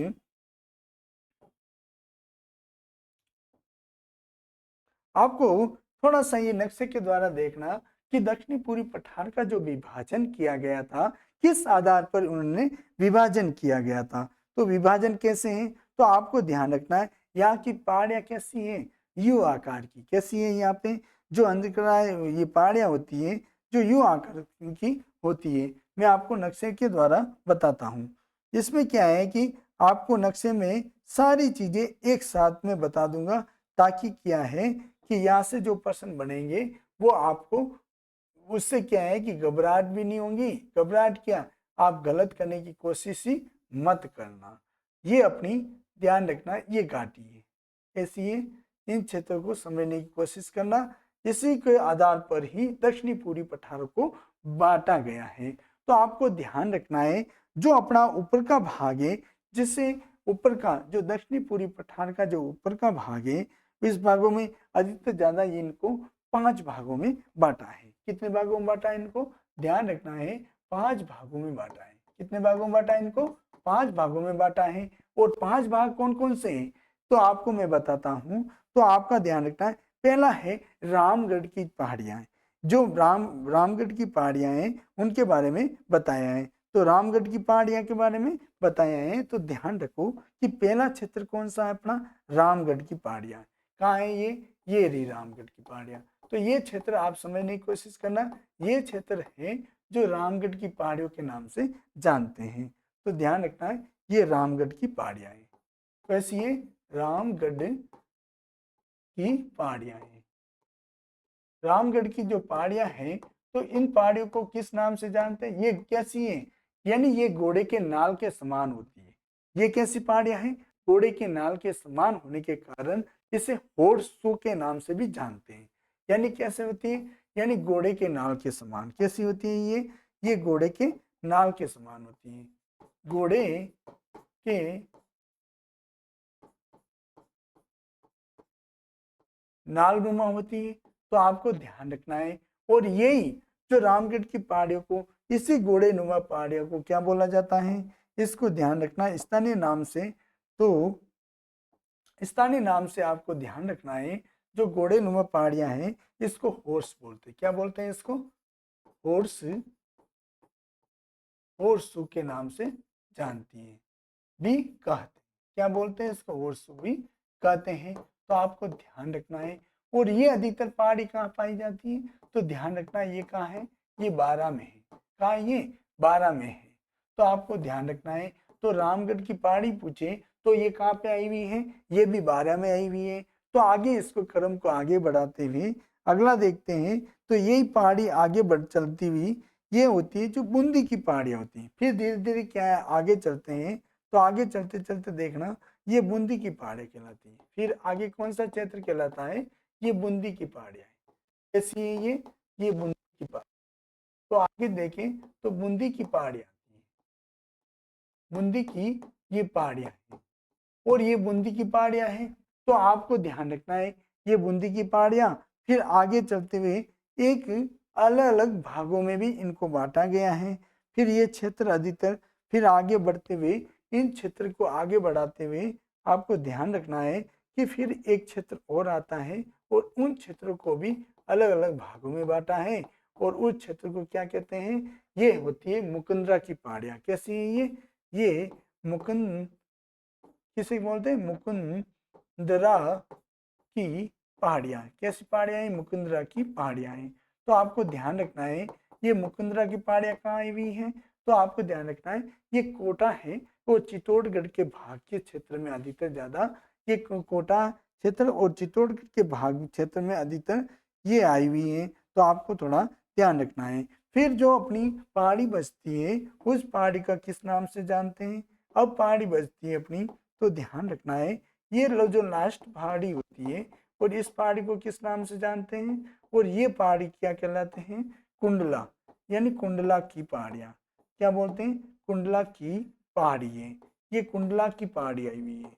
आपको थोड़ा सा ये नक्शे के द्वारा देखना कि दक्षिणी पूर्वी पठार का जो विभाजन किया गया था, किस आधार पर उन्होंने विभाजन किया गया था। तो विभाजन कैसे है, तो आपको ध्यान रखना है यहाँ की पहाड़ियां कैसी है, यू आकार की कैसी है। यहाँ पे जो अंधकरा ये पहाड़ियां होती है जो यू आकार की होती है, मैं आपको नक्शे के द्वारा बताता हूँ। इसमें क्या है कि आपको नक्शे में सारी चीजें एक साथ में बता दूंगा, ताकि क्या है कि यहाँ से जो प्रश्न बनेंगे वो आपको, उससे क्या है कि घबराहट भी नहीं होगी। घबराहट क्या, आप गलत करने की कोशिश ही मत करना, ये अपनी ध्यान रखना। ये घाटी है ऐसी है, इन क्षेत्रों को समझने की कोशिश करना। इसी के आधार पर ही दक्षिणी पूर्वी पठार को बांटा गया है। तो आपको ध्यान रखना है जो अपना ऊपर का भाग है, जिससे ऊपर का जो दक्षिणी पूर्वी पठार का जो ऊपर का भाग है, इस भागों में अधिकतर ज्यादा इनको 5 भागों में बांटा है। कितने भागों में बांटा है इनको, ध्यान रखना है, 5 भागों में बांटा है। कितने भागों में बांटा है इनको, 5 भागों में बांटा है। और 5 भाग कौन कौन से हैं, तो आपको मैं बताता हूं। तो आपका ध्यान रखना है, पहला है रामगढ़ की पहाड़ियां। जो रामगढ़ की पहाड़ियां हैं उनके बारे में बताया है। तो रामगढ़ की पहाड़ियां के बारे में बताया है, तो ध्यान रखो कि पहला क्षेत्र कौन सा है अपना, रामगढ़ की पहाड़ियां। कहाँ है ये रही रामगढ़ की पहाड़ियां। तो ये क्षेत्र आप समझने की कोशिश करना, ये क्षेत्र है जो रामगढ़ की पहाड़ियों के नाम से जानते हैं। तो ध्यान रखना है, ये रामगढ़ की पहाड़ियां हैं। वैसे ये रामगढ़ की पहाड़ियां हैं। रामगढ़ की जो पहाड़ियां हैं, तो इन पहाड़ियों को किस नाम से जानते हैं, ये कैसी हैं, यानी ये घोड़े के नाल के समान होती है। ये कैसी पहाड़ियां हैं, घोड़े के नाल के समान होने के कारण इसे होर्सू के नाम से भी जानते हैं। यानी कैसे होती है, यानी घोड़े के नाल के समान कैसी होती है ये घोड़े के नाल के समान होती है। घोड़े के नालनुमा होती है, तो आपको ध्यान रखना है। और यही जो रामगढ़ की पहाड़ियों को, इसी घोड़े नुमा पहाड़ियों को क्या बोला जाता है, इसको ध्यान रखना स्थानीय नाम से। तो स्थानीय नाम से आपको ध्यान रखना है, जो घोड़े नुमा पहाड़ियां हैं इसको होर्स बोलते हैं। क्या बोलते हैं इसको, होर्स, होर्सू के नाम से जानती है भी कहते, क्या बोलते हैं इसको, होर्सू भी कहते हैं। तो आपको ध्यान रखना है। और ये अधिकतर पहाड़ी कहाँ पाई जाती है, तो ध्यान रखना ये कहाँ है, ये 12 में है। कहाँ है ये, 12 में है। तो आपको ध्यान रखना है। तो रामगढ़ की पहाड़ी पूछे तो ये कहाँ पे आई हुई है, ये भी 12 में आई हुई है। तो आगे इसको क्रम को आगे बढ़ाते हुए अगला देखते हैं। तो यही पहाड़ी आगे बढ़ चलती हुई ये होती है जो बूंदी की पहाड़ियां होती हैं। फिर धीरे धीरे क्या है, आगे चलते हैं, तो आगे चलते चलते देखना ये बूंदी की पहाड़ियां कहलाती है। फिर आगे कौन सा क्षेत्र कहलाता है, ये बूंदी की पहाड़ियां है। कैसी है ये बूंदी की पहाड़ी। तो आगे देखें तो बूंदी की पहाड़ियां आती है, बूंदी की ये पहाड़ियां हैं। और ये बूंदी की पहाड़ियां हैं, तो आपको ध्यान रखना है ये बूंदी की पहाड़ियां। फिर आगे चलते हुए एक अलग अलग भागों में भी इनको बांटा गया है। फिर ये क्षेत्र अधिकतर, फिर आगे बढ़ते हुए इन क्षेत्र को आगे बढ़ाते हुए आपको ध्यान रखना है कि फिर एक क्षेत्र और आता है और उन क्षेत्रों को भी अलग अलग भागों में बांटा है। और उस क्षेत्र को क्या कहते हैं, ये होती है मुकुंदरा की पहाड़ियां। कैसी है ये मुकुंद, किसे बोलते हैं, मुकुंदरा की पहाड़ियां। कैसी पहाड़ियां हैं? मुकुंदरा की पहाड़ियां हैं। तो आपको ध्यान रखना है ये मुकुंदरा की पहाड़ियां कहाँ आई हुई हैं? तो आपको ध्यान रखना है ये कोटा है, वो चित्तौड़गढ़ के भाग के क्षेत्र में अधिकतर ज्यादा ये कोटा क्षेत्र और चित्तौड़गढ़ के भाग क्षेत्र में अधिकतर ये आई हुई है। तो आपको थोड़ा ध्यान रखना है। फिर जो अपनी पहाड़ी बचती है उस पहाड़ी का किस नाम से जानते हैं? अब पहाड़ी बचती है अपनी, तो ध्यान रखना है ये जो लास्ट पहाड़ी होती है और इस पहाड़ी को किस नाम से जानते हैं? और ये पहाड़ी क्या कहलाते हैं? कुंडला, यानी कुंडला की पहाड़ियां। क्या बोलते हैं? कुंडला की पहाड़ी है। ये कुंडला की पहाड़ी आई हुई है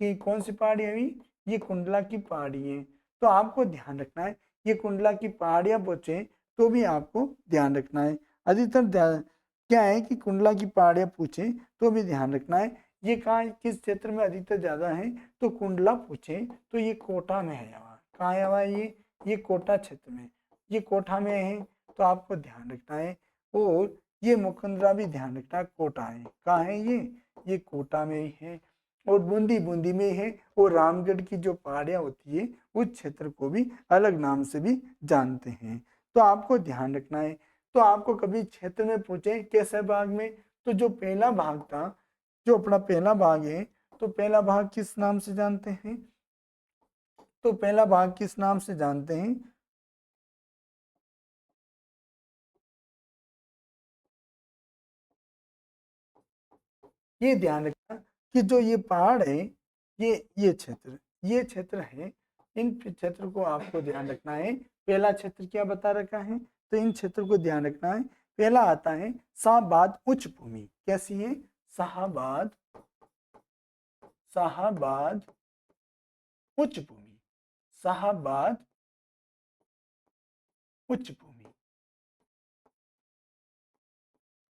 कि कौन सी पहाड़ी आई हुई? ये कुंडला की पहाड़ी है। तो आपको ध्यान रखना है ये कुंडला की पहाड़ियां पूछे तो भी आपको ध्यान रखना है। अधिकतर क्या है कि कुंडला की पहाड़ियां पूछे तो भी ध्यान रखना है ये कहाँ किस क्षेत्र में अधिकतर ज्यादा है। तो कुंडला पूछे तो ये कोटा में है। कहाँ है हवा? ये कोटा क्षेत्र में, ये कोटा में है। तो आपको ध्यान रखना है। और ये मुकुंदरा भी ध्यान रखना है कोटा है। कहाँ है ये कोटा में ही है। और बूंदी में है। और रामगढ़ की जो पहाड़ियां होती है उस क्षेत्र को भी अलग नाम से भी जानते हैं। तो आपको ध्यान रखना है। तो आपको कभी क्षेत्र में पूछे कैसे भाग में, तो जो पहला भाग था, जो अपना पहला भाग है, तो पहला भाग किस नाम से जानते हैं? तो पहला भाग किस नाम से जानते हैं? ये ध्यान रखना कि जो ये पहाड़ है, ये क्षेत्र है। इन क्षेत्र को आपको ध्यान रखना है। पहला क्षेत्र क्या बता रखा है? तो इन क्षेत्र को ध्यान रखना है। पहला आता है शाहबाद उच्च भूमि। कैसी है? शाहबाद, शाहबाद उच्च भूमि, शाहबाद उच्च भूमि।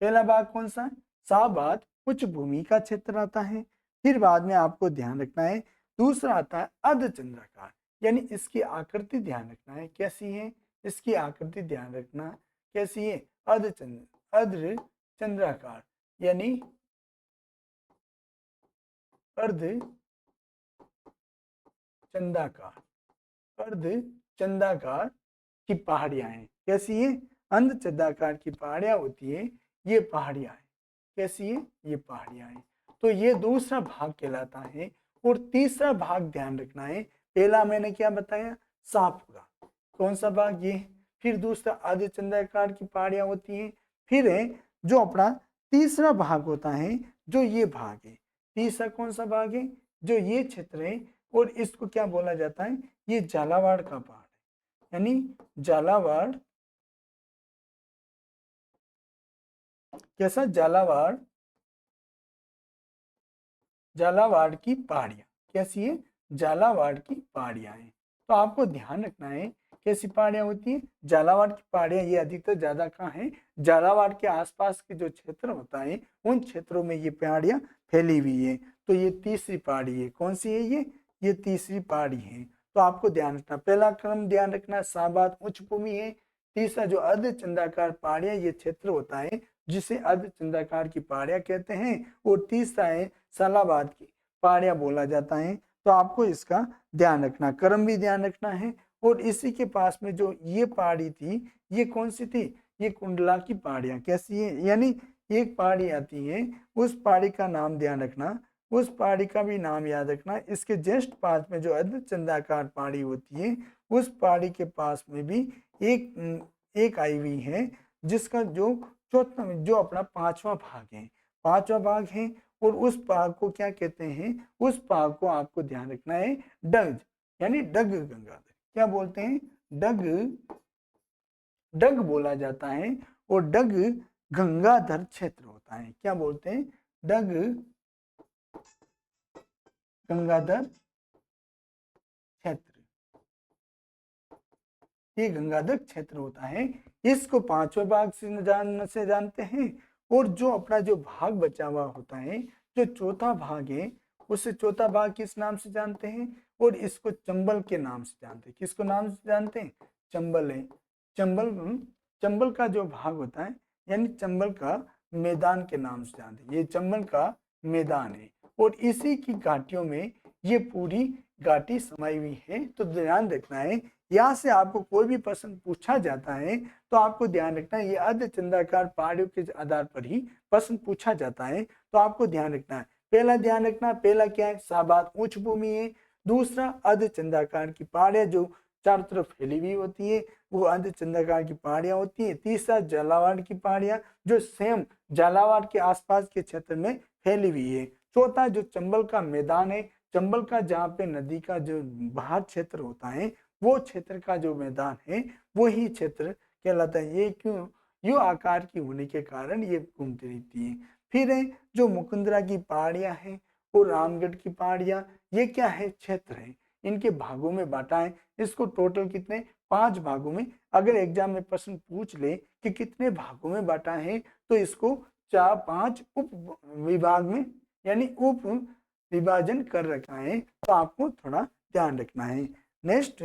पहला भाग कौन सा? शाहबाद उच्च भूमि का क्षेत्र आता है। फिर बाद में आपको ध्यान रखना है दूसरा आता है अर्धचंद्राकार, यानी इसकी आकृति ध्यान रखना है कैसी है? इसकी आकृति ध्यान रखना कैसी है? अर्धचंद्राकार, यानी अर्धचंदाकार, अर्धचंदाकार की पहाड़ियां हैं। कैसी है? अर्धचंदाकार की पहाड़ियां होती है ये पहाड़ियां हैं। कैसी है? ये पहाड़ियां हैं। तो ये दूसरा भाग कहलाता है। और तीसरा भाग ध्यान रखना है, पहला मैंने क्या बताया? शाहपुरा। कौन सा भाग? ये। फिर दूसरा अर्धचंद्राकार की पहाड़ियां होती हैं। फिर है जो अपना तीसरा भाग होता है, जो ये भाग है। तीसरा कौन सा भाग है? जो ये क्षेत्र है। और इसको क्या बोला जाता है? ये झालावाड़ का पहाड़ है, यानी झालावाड़। कैसा? झालावाड़, झालावाड़ की पहाड़ियां। कैसी है? झालावाड़ की पहाड़ियां हैं। तो आपको ध्यान रखना है कैसी पहाड़ियां होती है? झालावाड़ की पहाड़ियां। ये अधिकतर ज्यादा कहाँ है? झालावाड़ के आसपास के जो क्षेत्र होता है उन क्षेत्रों में ये पहाड़ियां फैली हुई है। तो ये तीसरी पहाड़ी है। कौन सी है ये तीसरी पहाड़ी है। तो आपको ध्यान रखना, पहला क्रम ध्यान रखना, शाहबाद उच्च भूमि है। तीसरा जो अर्धचंद्राकार पहाड़ियां ये क्षेत्र होता है जिसे अर्धचंद्राकार की पहाड़ियां कहते हैं। और तीसरा है सालाबाद की पहाड़ियां बोला जाता है। तो आपको इसका ध्यान रखना, क्रम भी ध्यान रखना है। और इसी के पास में जो ये पहाड़ी थी, ये कौन सी थी? ये कुंडला की पहाड़ियां। कैसी है? यानी एक पहाड़ी आती है, उस पहाड़ी का नाम ध्यान रखना, उस पहाड़ी का भी नाम याद रखना। इसके जस्ट पास में जो अर्धचंद्राकार पहाड़ी होती है उस पहाड़ी के पास में भी एक आई हुई है, जिसका जो चौथा जो अपना पांचवा भाग है, पांचवा भाग है। और उस भाग को क्या कहते हैं? उस भाग को आपको ध्यान रखना है डग, यानी डग गंगाधर। क्या बोलते हैं? डग, डग बोला जाता है। और डग गंगाधर क्षेत्र होता है। क्या बोलते हैं? डग गंगाधर क्षेत्र, ये गंगाधर क्षेत्र होता है। इसको पांचवें भाग से जानते हैं। और जो अपना जो भाग बचा हुआ होता है, जो चौथा भाग है, उसे चौथा भाग किस नाम से जानते हैं? और इसको चंबल के नाम से जानते हैं। किसको नाम से जानते हैं? चंबल है। चंबल, चंबल का जो भाग होता है, यानी चंबल का मैदान के नाम से जानते हैं। ये चंबल का मैदान है। और इसी की घाटियों में ये पूरी घाटी समाई हुई है। तो ध्यान रखना है, यहाँ से आपको कोई भी प्रश्न पूछा जाता है तो आपको ध्यान रखना है ये अर्धचंद्राकार पहाड़ियों के आधार पर ही प्रश्न पूछा जाता है। तो आपको ध्यान रखना है, पहला ध्यान रखना, पहला क्या है, शाहबाद उच्च भूमि है। दूसरा अर्धचंद्राकार की पहाड़ियां जो चारों तरफ फैली हुई होती है वो अर्धचंद्राकार की पहाड़ियां होती है। तीसरा झालावाड़ की पहाड़ियां जो सेम झालावाड़ के आसपास के क्षेत्र में फैली हुई है। चौथा जो चंबल का मैदान है, चंबल का जहाँ पे नदी का जो बाहर क्षेत्र होता है वो क्षेत्र का जो मैदान है वो ही क्षेत्र कहलाता है। ये क्यों, यो आकार की होने के कारण ये घूमती रहती है। फिर है जो मुकुंदरा की पहाड़ियां हैं और रामगढ़ की पहाड़ियां, ये क्या है, क्षेत्र है। इनके भागों में बांटा है, इसको टोटल कितने, 5 भागों में। अगर एग्जाम में प्रश्न पूछ ले कि कितने भागों में बांटा है तो इसको 4-5 उप विभाग में यानी उप विभाजन कर रखा है। तो आपको थोड़ा ध्यान रखना है। नेक्स्ट,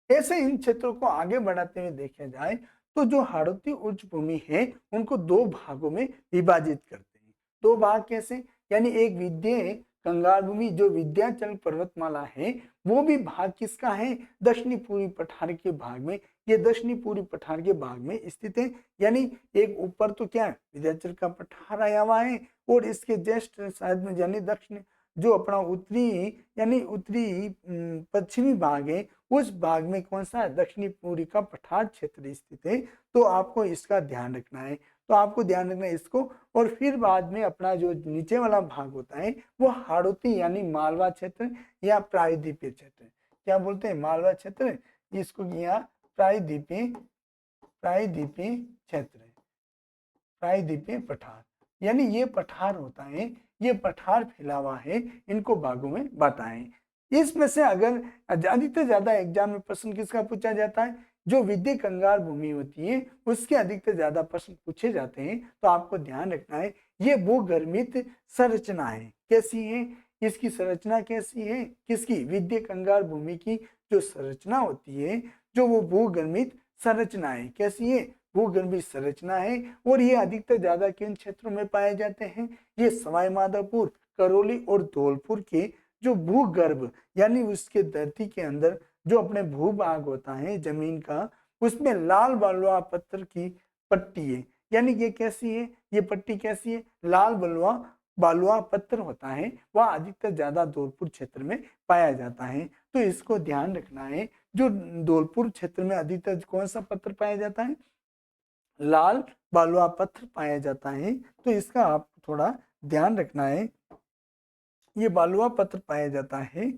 ऐसे इन क्षेत्रों को आगे बढ़ाते हुए देखा जाए तो जो हाड़ौती उच्च भूमि है उनको 2 भागों में विभाजित करते हैं। 2 भाग कैसे, यानी एक विंध्य कंगाल भूमि जो विंध्याचल पर्वतमाला है वो भी भाग किसका है, दक्षिणी पूर्वी पठार के भाग में। ये दक्षिणी पूर्वी पठार के भाग में स्थित है, यानी एक ऊपर तो क्या है विंध्याचल का पठार आया हुआ है और इसके जस्ट साइड में यानी दक्षिण जो अपना उत्तरी यानी उत्तरी पश्चिमी भाग है उस भाग में कौन सा है, दक्षिणी पूर्वी का पठार क्षेत्र स्थित है। तो आपको इसका ध्यान रखना है। तो आपको ध्यान रखना है इसको। और फिर बाद में अपना जो नीचे वाला भाग होता है वो हाड़ौती यानी मालवा क्षेत्र या प्रायद्वीपीय क्षेत्र, क्या बोलते हैं, मालवा क्षेत्र, इसको यहाँ प्रायद्वीपीय प्रायद्वीपीय क्षेत्र, प्रायद्वीपीय पठार, यानी ये पठार होता है, ये पठार फैला हुआ है, इनको भागों में बांटा है। इसमें से अगर अधिकतर ज्यादा एग्जाम में प्रश्न किसका पूछा जाता है, जो विद्य कंगाल भूमि होती है उसके अधिकतर ज्यादा प्रश्न पूछे जाते हैं। तो आपको ध्यान रखना है ये भूगर्भित संरचना है, कैसी है, इसकी संरचना कैसी है, किसकी, विद्य कंगाल भूमि की जो संरचना होती है जो वो भूगर्भित संरचना है, कैसी है, भूगर्भीय संरचना है। और ये अधिकतर ज्यादा किन क्षेत्रों में पाए जाते हैं, ये सवाई माधोपुर, करौली और धौलपुर के जो भूगर्भ यानी उसके धरती के अंदर जो अपने भूभाग होता है जमीन का, उसमें लाल बलुआ पत्थर की पट्टी है, यानी ये कैसी है, ये पट्टी कैसी है, लाल बलुआ बालुआ पत्थर होता है, वह अधिकतर ज्यादा धौलपुर क्षेत्र में पाया जाता है। तो इसको ध्यान रखना है, जो धौलपुर क्षेत्र में अधिकतर कौन सा पत्थर पाया जाता है, लाल बालुआ पत्थर पाया जाता है। तो इसका आप थोड़ा ध्यान रखना है। ये बालुआ पत्थर पाया जाता है,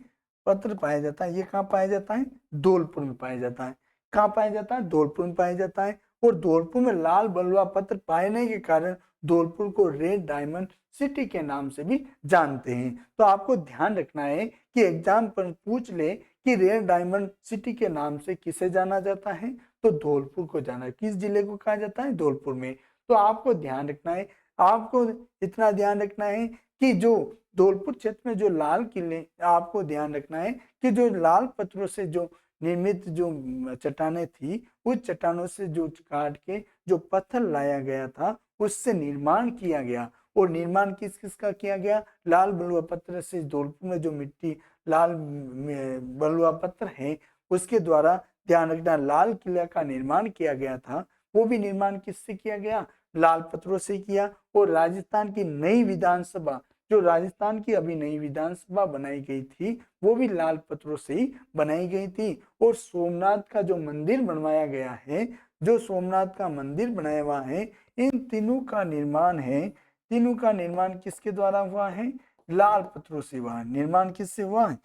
पत्थर पाया जाता है, ये कहाँ पाया जाता है, धौलपुर में पाया जाता है। कहाँ पाया जाता है, धौलपुर में पाया जाता है। और धौलपुर में लाल बलुआ पत्थर पाने के कारण धौलपुर को रेड डायमंड सिटी के नाम से भी जानते हैं। तो आपको ध्यान रखना है कि एग्जाम पर पूछ ले कि रेड डायमंड सिटी के नाम से किसे जाना जाता है, तो धौलपुर को जाना है। किस जिले को कहा जाता है, धौलपुर में। तो आपको ध्यान रखना है, आपको इतना ध्यान रखना है कि जो धौलपुर क्षेत्र में जो लाल किले, आपको ध्यान रखना है कि जो लाल पत्थरों से जो निर्मित जो चट्टानें थी उस चट्टानों से जो काट के जो पत्थर लाया गया था उससे निर्माण किया गया। और निर्माण किस किस का किया गया, लाल बलुआ पत्थर से धौलपुर में जो मिट्टी लाल बलुआ पत्थर है उसके द्वारा ध्यान रखना लाल किला का निर्माण किया गया था। वो भी निर्माण किससे किया गया, लाल पत्थरों से किया। और राजस्थान की नई विधानसभा, जो राजस्थान की अभी नई विधानसभा बनाई गई थी वो भी लाल पत्थरों से ही बनाई गई थी। और सोमनाथ का जो मंदिर बनवाया गया है, जो सोमनाथ का मंदिर बनाया हुआ है, इन तीनों का निर्माण है, तीनों का निर्माण किसके द्वारा हुआ है, लाल पत्थरों से हुआ है। निर्माण किससे हुआ है,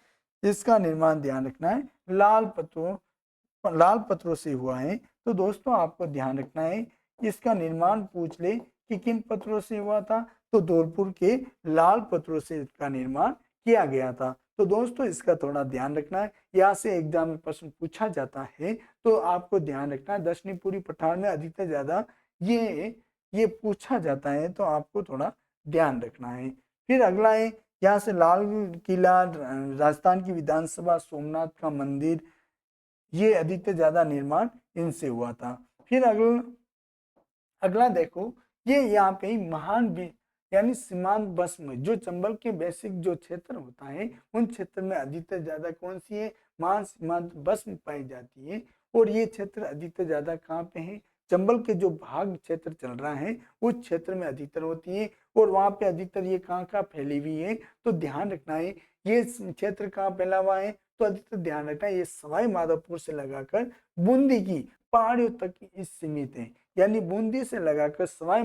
इसका निर्माण ध्यान रखना है लाल पत्थरों से हुआ है। तो दोस्तों आपको ध्यान रखना है, इसका निर्माण पूछ ले कि किन पत्थरों से हुआ था, तो धौलपुर के लाल पत्थरों से इसका निर्माण किया गया था। तो दोस्तों इसका थोड़ा ध्यान रखना है, यहाँ से एग्जाम में प्रश्न पूछा जाता है। तो आपको ध्यान रखना है दक्षिणी पूर्वी पठार में अधिकतर ज्यादा ये पूछा जाता है, तो आपको थोड़ा ध्यान रखना है। फिर अगला है यहाँ से लाल किला, राजस्थान की विधानसभा, सोमनाथ का मंदिर, ये अधिकतर ज्यादा निर्माण इनसे हुआ था। फिर अगला देखो, ये यहाँ पे महान यानी सीमांत बस्म, जो चंबल के बेसिक जो क्षेत्र होता है उन क्षेत्र में अधिकतर ज्यादा कौन सी है, महान सीमांत बस्म पाई जाती है। और ये क्षेत्र अधिकतर ज्यादा कहाँ पे है, चंबल के जो भाग क्षेत्र चल रहा है उस क्षेत्र में अधिकतर होती है। और वहां पे अधिकतर ये कहाँ फैली हुई है, तो ध्यान रखना है ये क्षेत्र कहाँ फैला हुआ है, तो अधिकतर ध्यान रखना है ये सवाई माधोपुर से लगाकर बूंदी की पहाड़ियों तक इस सीमित है। यानी बूंदी से लगाकर सवाई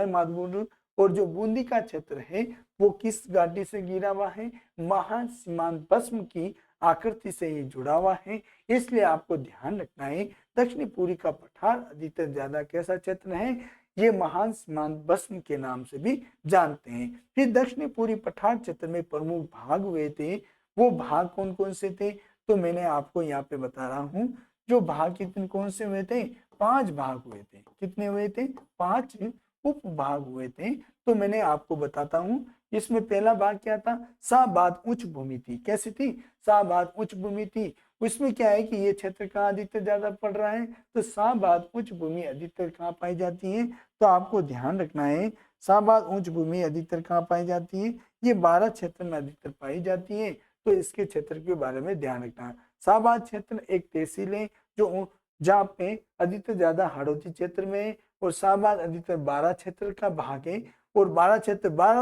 माधोपुर और जो बूंदी का क्षेत्र है वो किस घाटी से घिरा हुआ है, महान सीमांत बस्म की आकृति से ये जुड़ा हुआ है। इसलिए आपको ध्यान रखना है दक्षिणी पूरी का पठार अधिकतर ज्यादा कैसा क्षेत्र है, ये महान सीमांत बस्म के नाम से भी जानते हैं। फिर दक्षिणी पूरी पठार क्षेत्र में प्रमुख भाग हुए थे, वो भाग कौन कौन से थे, तो मैंने आपको यहाँ पे बता रहा हूँ। जो भाग कितने कौन से हुए थे, 5 भाग हुए थे। कितने हुए थे, 5 उपभाग हुए थे। तो मैंने आपको बताता हूँ, इसमें पहला भाग क्या था, शाहबाद उच्च भूमि थी। कैसी थी, शाहबाद उच्च भूमि थी। उसमें क्या है कि ये क्षेत्र कहाँ अधिकतर ज्यादा पड़ रहा है, तो शाहबाद उच्च भूमि अधिकतर कहाँ पाई जाती है, तो आपको ध्यान रखना है शाहबाद उच्च भूमि अधिकतर कहाँ पाई जाती है, ये 12 क्षेत्र में अधिकतर पाई जाती है। तो इसके क्षेत्र के बारे में ध्यान रखना है। शाहबाद क्षेत्र एक तहसील है जो जहाँ पे अधिकतर ज्यादा हाड़ौती क्षेत्र में, और शाहबाद अधिकतर 12 क्षेत्र का भाग है। और 12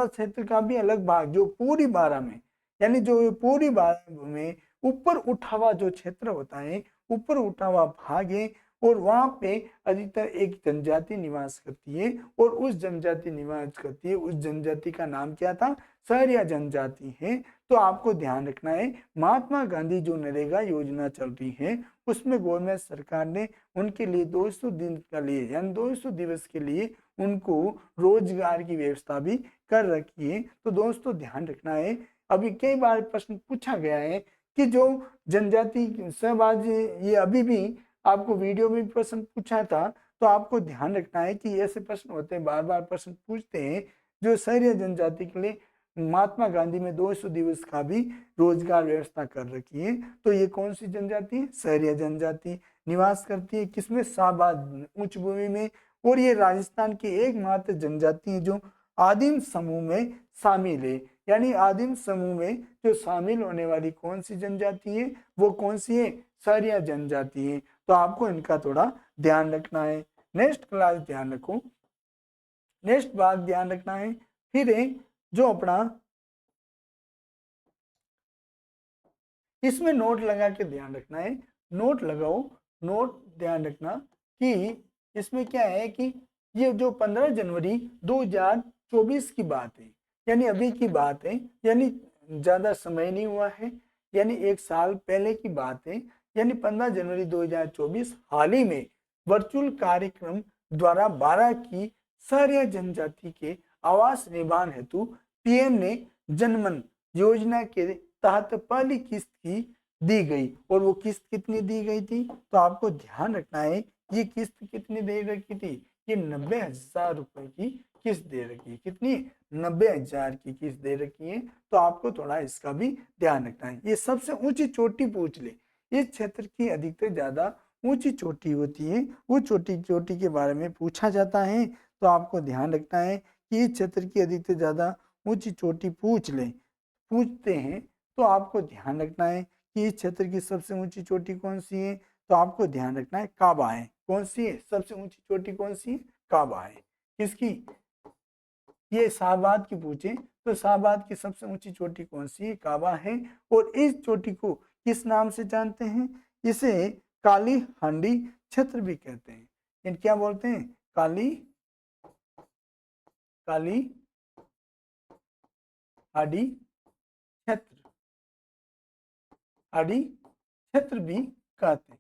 क्षेत्र का भी अलग भाग जो पूरी 12 में, यानी जो पूरी 12 में ऊपर उठा हुआ जो क्षेत्र होता है, ऊपर उठा हुआ भाग है, और वहां पे अधिकतर एक जनजाति निवास करती है। और उस जनजाति निवास करती है, उस जनजाति का नाम क्या था, सहरिया जनजाति है। तो आपको ध्यान रखना है महात्मा गांधी जो नरेगा योजना चल रही है उसमें गवर्नमेंट सरकार ने उनके लिए 200 दिन के लिए यानी 200 दिवस के लिए उनको रोजगार की व्यवस्था भी कर रखी है। तो दोस्तों ध्यान रखना है, अभी कई बार प्रश्न पूछा गया है कि जो जनजाति सहबाज, ये अभी भी आपको वीडियो में प्रश्न पूछा था। तो आपको ध्यान रखना है कि ऐसे प्रश्न होते हैं, बार बार प्रश्न पूछते हैं। जो सहरिया जनजाति के लिए महात्मा गांधी में 200 दिवस का भी रोजगार व्यवस्था कर रखी है। तो ये कौन सी जनजाति है, सहरिया जनजाति निवास करती है किसमें, शाहबाद उच्च भूमि में। और ये राजस्थान की एकमात्र जनजाति है जो आदिम समूह में शामिल है। यानी आदिम समूह में जो शामिल होने वाली कौन सी जनजाति है, वो कौन सी है, सहरिया जनजाति है। तो आपको इनका थोड़ा ध्यान रखना है। नेक्स्ट क्लास ध्यान रखो, नेक्स्ट भाग ध्यान रखना है। फिर जो अपना इसमें नोट लगा के ध्यान रखना है, नोट लगाओ, नोट ध्यान रखना कि इसमें क्या है कि ये जो 15 जनवरी 2024 की बात है, यानी अभी की बात है, यानी ज्यादा समय नहीं हुआ है, यानी 1 साल पहले की बात है। यानी 15 जनवरी 2024 हाल ही में वर्चुअल कार्यक्रम द्वारा 12 की सहरिया जनजाति के आवास निर्माण हेतु पीएम ने जनमन योजना के तहत पहली किस्त की दी गई। और वो किस्त कितनी दी गई थी, तो आपको ध्यान रखना है ये किस्त कितनी दे रखी थी, ये 90,000 रुपए की किस्त दे रखी है। कितनी, 90,000 की किस्त दे रखी है। तो आपको थोड़ा इसका भी ध्यान रखना है। ये सबसे ऊंची चोटी पूछ ले, इस क्षेत्र की अधिकतर ज्यादा ऊंची चोटी होती है, वो चोटी के बारे में पूछा जाता है। तो आपको ध्यान रखना है कि इस क्षेत्र की अधिकतर ज्यादा ऊंची चोटी पूछते हैं। तो आपको ध्यान रखना है कि इस क्षेत्र की सबसे ऊंची चोटी कौन सी है, तो आपको ध्यान रखना है काबा है। कौन सी है सबसे ऊंची चोटी, कौन सी है, काबा है। किसकी, ये शाहबाद की पूछे तो शाहबाद की सबसे ऊंची चोटी कौन सी है, काबा है। और इस चोटी को किस नाम से जानते हैं, इसे काली हांडी क्षेत्र भी कहते हैं। इन क्या बोलते हैं, काली हांडी क्षेत्र, हांडी क्षेत्र भी कहते हैं।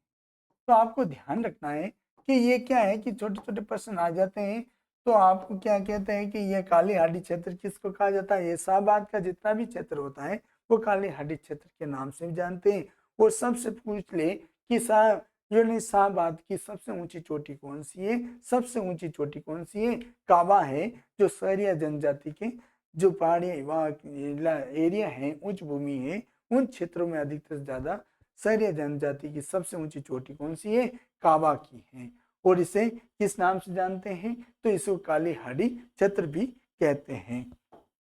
तो आपको ध्यान रखना है कि ये क्या है कि छोटे छोटे प्रश्न आ जाते हैं। तो आपको क्या कहते हैं कि ये काली हांडी क्षेत्र किसको कहा जाता है, ये शाहबाद का जितना भी क्षेत्र होता है वो काली हांडी क्षेत्र के नाम से भी जानते हैं। और सबसे पूछ ले कि शाहबाद की सबसे ऊंची चोटी कौन सी है, सबसे ऊंची चोटी कौन सी है, काबा है। जो सहरिया जनजाति के जो पहाड़ी एरिया है, उच्च भूमि है, उन क्षेत्रों में अधिकतर ज्यादा सहरिया जनजाति की सबसे ऊंची चोटी कौन सी है, काबा की है। और इसे किस नाम से जानते हैं, तो इसको काली हांडी क्षेत्र भी कहते हैं।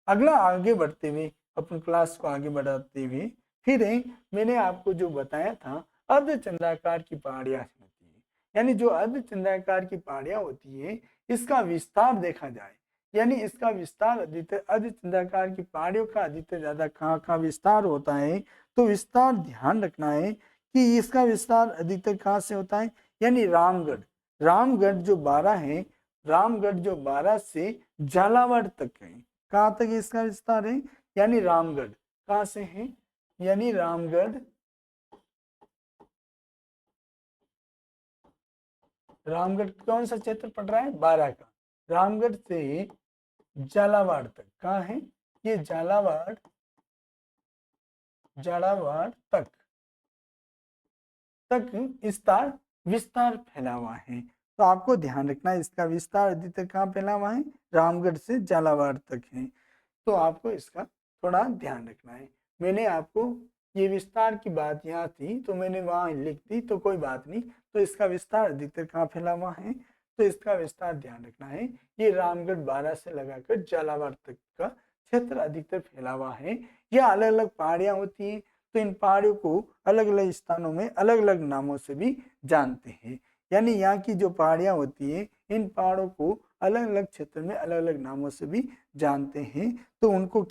अगला आगे बढ़ते हुए अपनी क्लास को आगे बढ़ाते हुए फिर मैंने आपको जो बताया था अर्धचंद्राकार की पहाड़ियां होती है, यानी जो अर्धचंद्राकार की पहाड़ियां होती है इसका विस्तार देखा जाए, यानी इसका विस्तार अधिकतर अर्धचंद्राकार की पहाड़ियों का अधिकतर ज्यादा कहाँ का विस्तार होता है, तो विस्तार ध्यान रखना है कि इसका विस्तार अधिकतर कहाँ से होता है, यानी रामगढ़। रामगढ़ जो 12 है, रामगढ़ जो 12 से झालावाड़ तक है, कहाँ तक इसका विस्तार है, यानी रामगढ़ कहाँ से है, यानी रामगढ़ कौन सा क्षेत्र पड़ रहा है, 12 का। रामगढ़ से झालावाड़ तक कहाँ है, ये झालावाड़ तक विस्तार फैला हुआ है। तो आपको ध्यान रखना है इसका विस्तार अधिकतर कहाँ फैला हुआ है, रामगढ़ से झालावाड़ तक है। तो आपको इसका थोड़ा ध्यान रखना है। मैंने आपको ये विस्तार की बात यहाँ थी तो मैंने वहां लिख दी, तो कोई बात नहीं। तो इसका विस्तार अधिकतर कहाँ फैला हुआ है, तो इसका विस्तार ध्यान रखना है, ये रामगढ़ 12 से लगाकर झालावाड़ तक का क्षेत्र अधिकतर फैला हुआ है। यह अलग अलग पहाड़ियां होती हैं, तो इन पहाड़ियों को अलग अलग स्थानों में अलग अलग नामों से भी जानते हैं। यानी यहाँ की जो पहाड़ियां होती है इन पहाड़ों को अलग अलग क्षेत्र में अलग अलग नामों से भी जानते हैं। तो उनको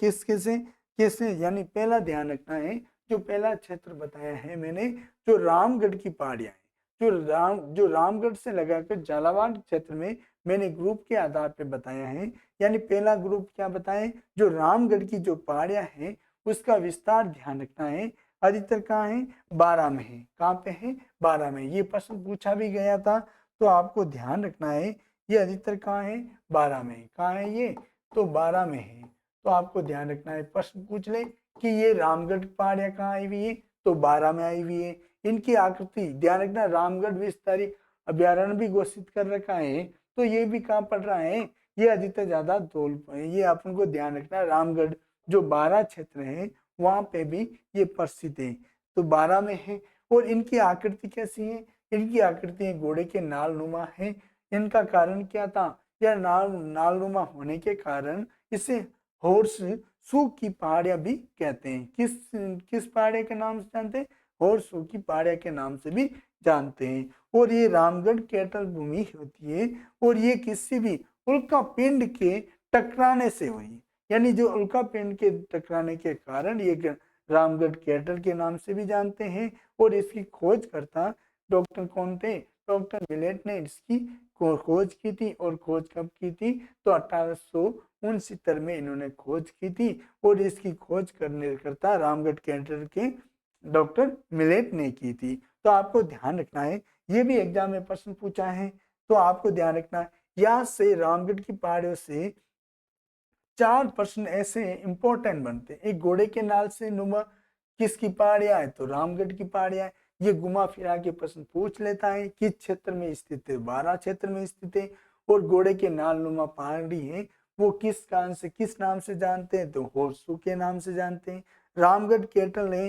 कैसे यानी पहला ध्यान रखना है, जो पहला क्षेत्र बताया है मैंने, जो रामगढ़ की पहाड़ियां हैं, जो रामगढ़ से लगाकर झालावाड़ क्षेत्र में मैंने ग्रुप के आधार पर बताया है। यानी पहला ग्रुप क्या बताएं, जो रामगढ़ की जो पहाड़ियां हैं उसका विस्तार ध्यान रखना है, अधिकतर कहाँ है, 12 में है। कहाँ पे है, 12 में। ये प्रश्न पूछा भी गया था, तो आपको ध्यान रखना है ये अधिकतर कहाँ है, 12 में। कहाँ है ये, तो 12 में है। तो आपको ध्यान रखना है, प्रश्न पूछ ले कि ये रामगढ़ पहाड़ियां कहाँ आई हुई है, तो 12 में आई हुई है। इनकी आकृति ध्यान रखना, रामगढ़ विस्तारी अभ्यारण्य भी घोषित कर रखा है, तो ये भी कहाँ पड़ रहा है, ये अधिकतर ज्यादा धौल, ये अपन को ध्यान रखना। रामगढ़ जो 12 क्षेत्र है वहां पे भी ये प्रसिद्ध है, तो 12 में है। और इनकी आकृति कैसी है, इनकी आकृति घोड़े के नालनुमा है। इनका कारण क्या था, यह नालनुमा होने के कारण इसे हॉर्स सू की पहाड़ियां भी कहते हैं। किस पहाड़िया के नाम से जानते हैं, हॉर्स सू की पहाड़िया के नाम से भी जानते हैं। और ये रामगढ़ कैटल भूमि होती है, और ये किसी भी उल्का पिंड के टकराने से हुई, यानी जो उल्का पिंड के टकराने के कारण ये रामगढ़ कैटल के नाम से भी जानते हैं। और इसकी खोजकर्ता डॉक्टर कौन थे, डॉक्टर मिलेट ने इसकी खोज की थी। और खोज कब की थी, तो 1869 में इन्होंने खोज की थी। और इसकी खोज करता रामगढ़ कैटल के डॉक्टर मिलेट ने की थी। तो आपको ध्यान रखना है, ये भी एग्जाम में प्रश्न पूछा है, तो आपको ध्यान रखना है। यहाँ से रामगढ़ की पहाड़ियों से 4 प्रश्न ऐसे इंपॉर्टेंट बनते हैं। एक घोड़े के नाल से नुमा किसकी पहाड़ियां है, तो रामगढ़ की पहाड़ियां है। ये घुमा फिरा के प्रश्न पूछ लेता है, किस क्षेत्र में स्थित है, 12 क्षेत्र में स्थित है। और घोड़े के नाल नुमा पहाड़ी है वो किस कारण से, किस नाम से जानते हैं, तो होर्सू के नाम से जानते हैं। रामगढ़ कैटल है,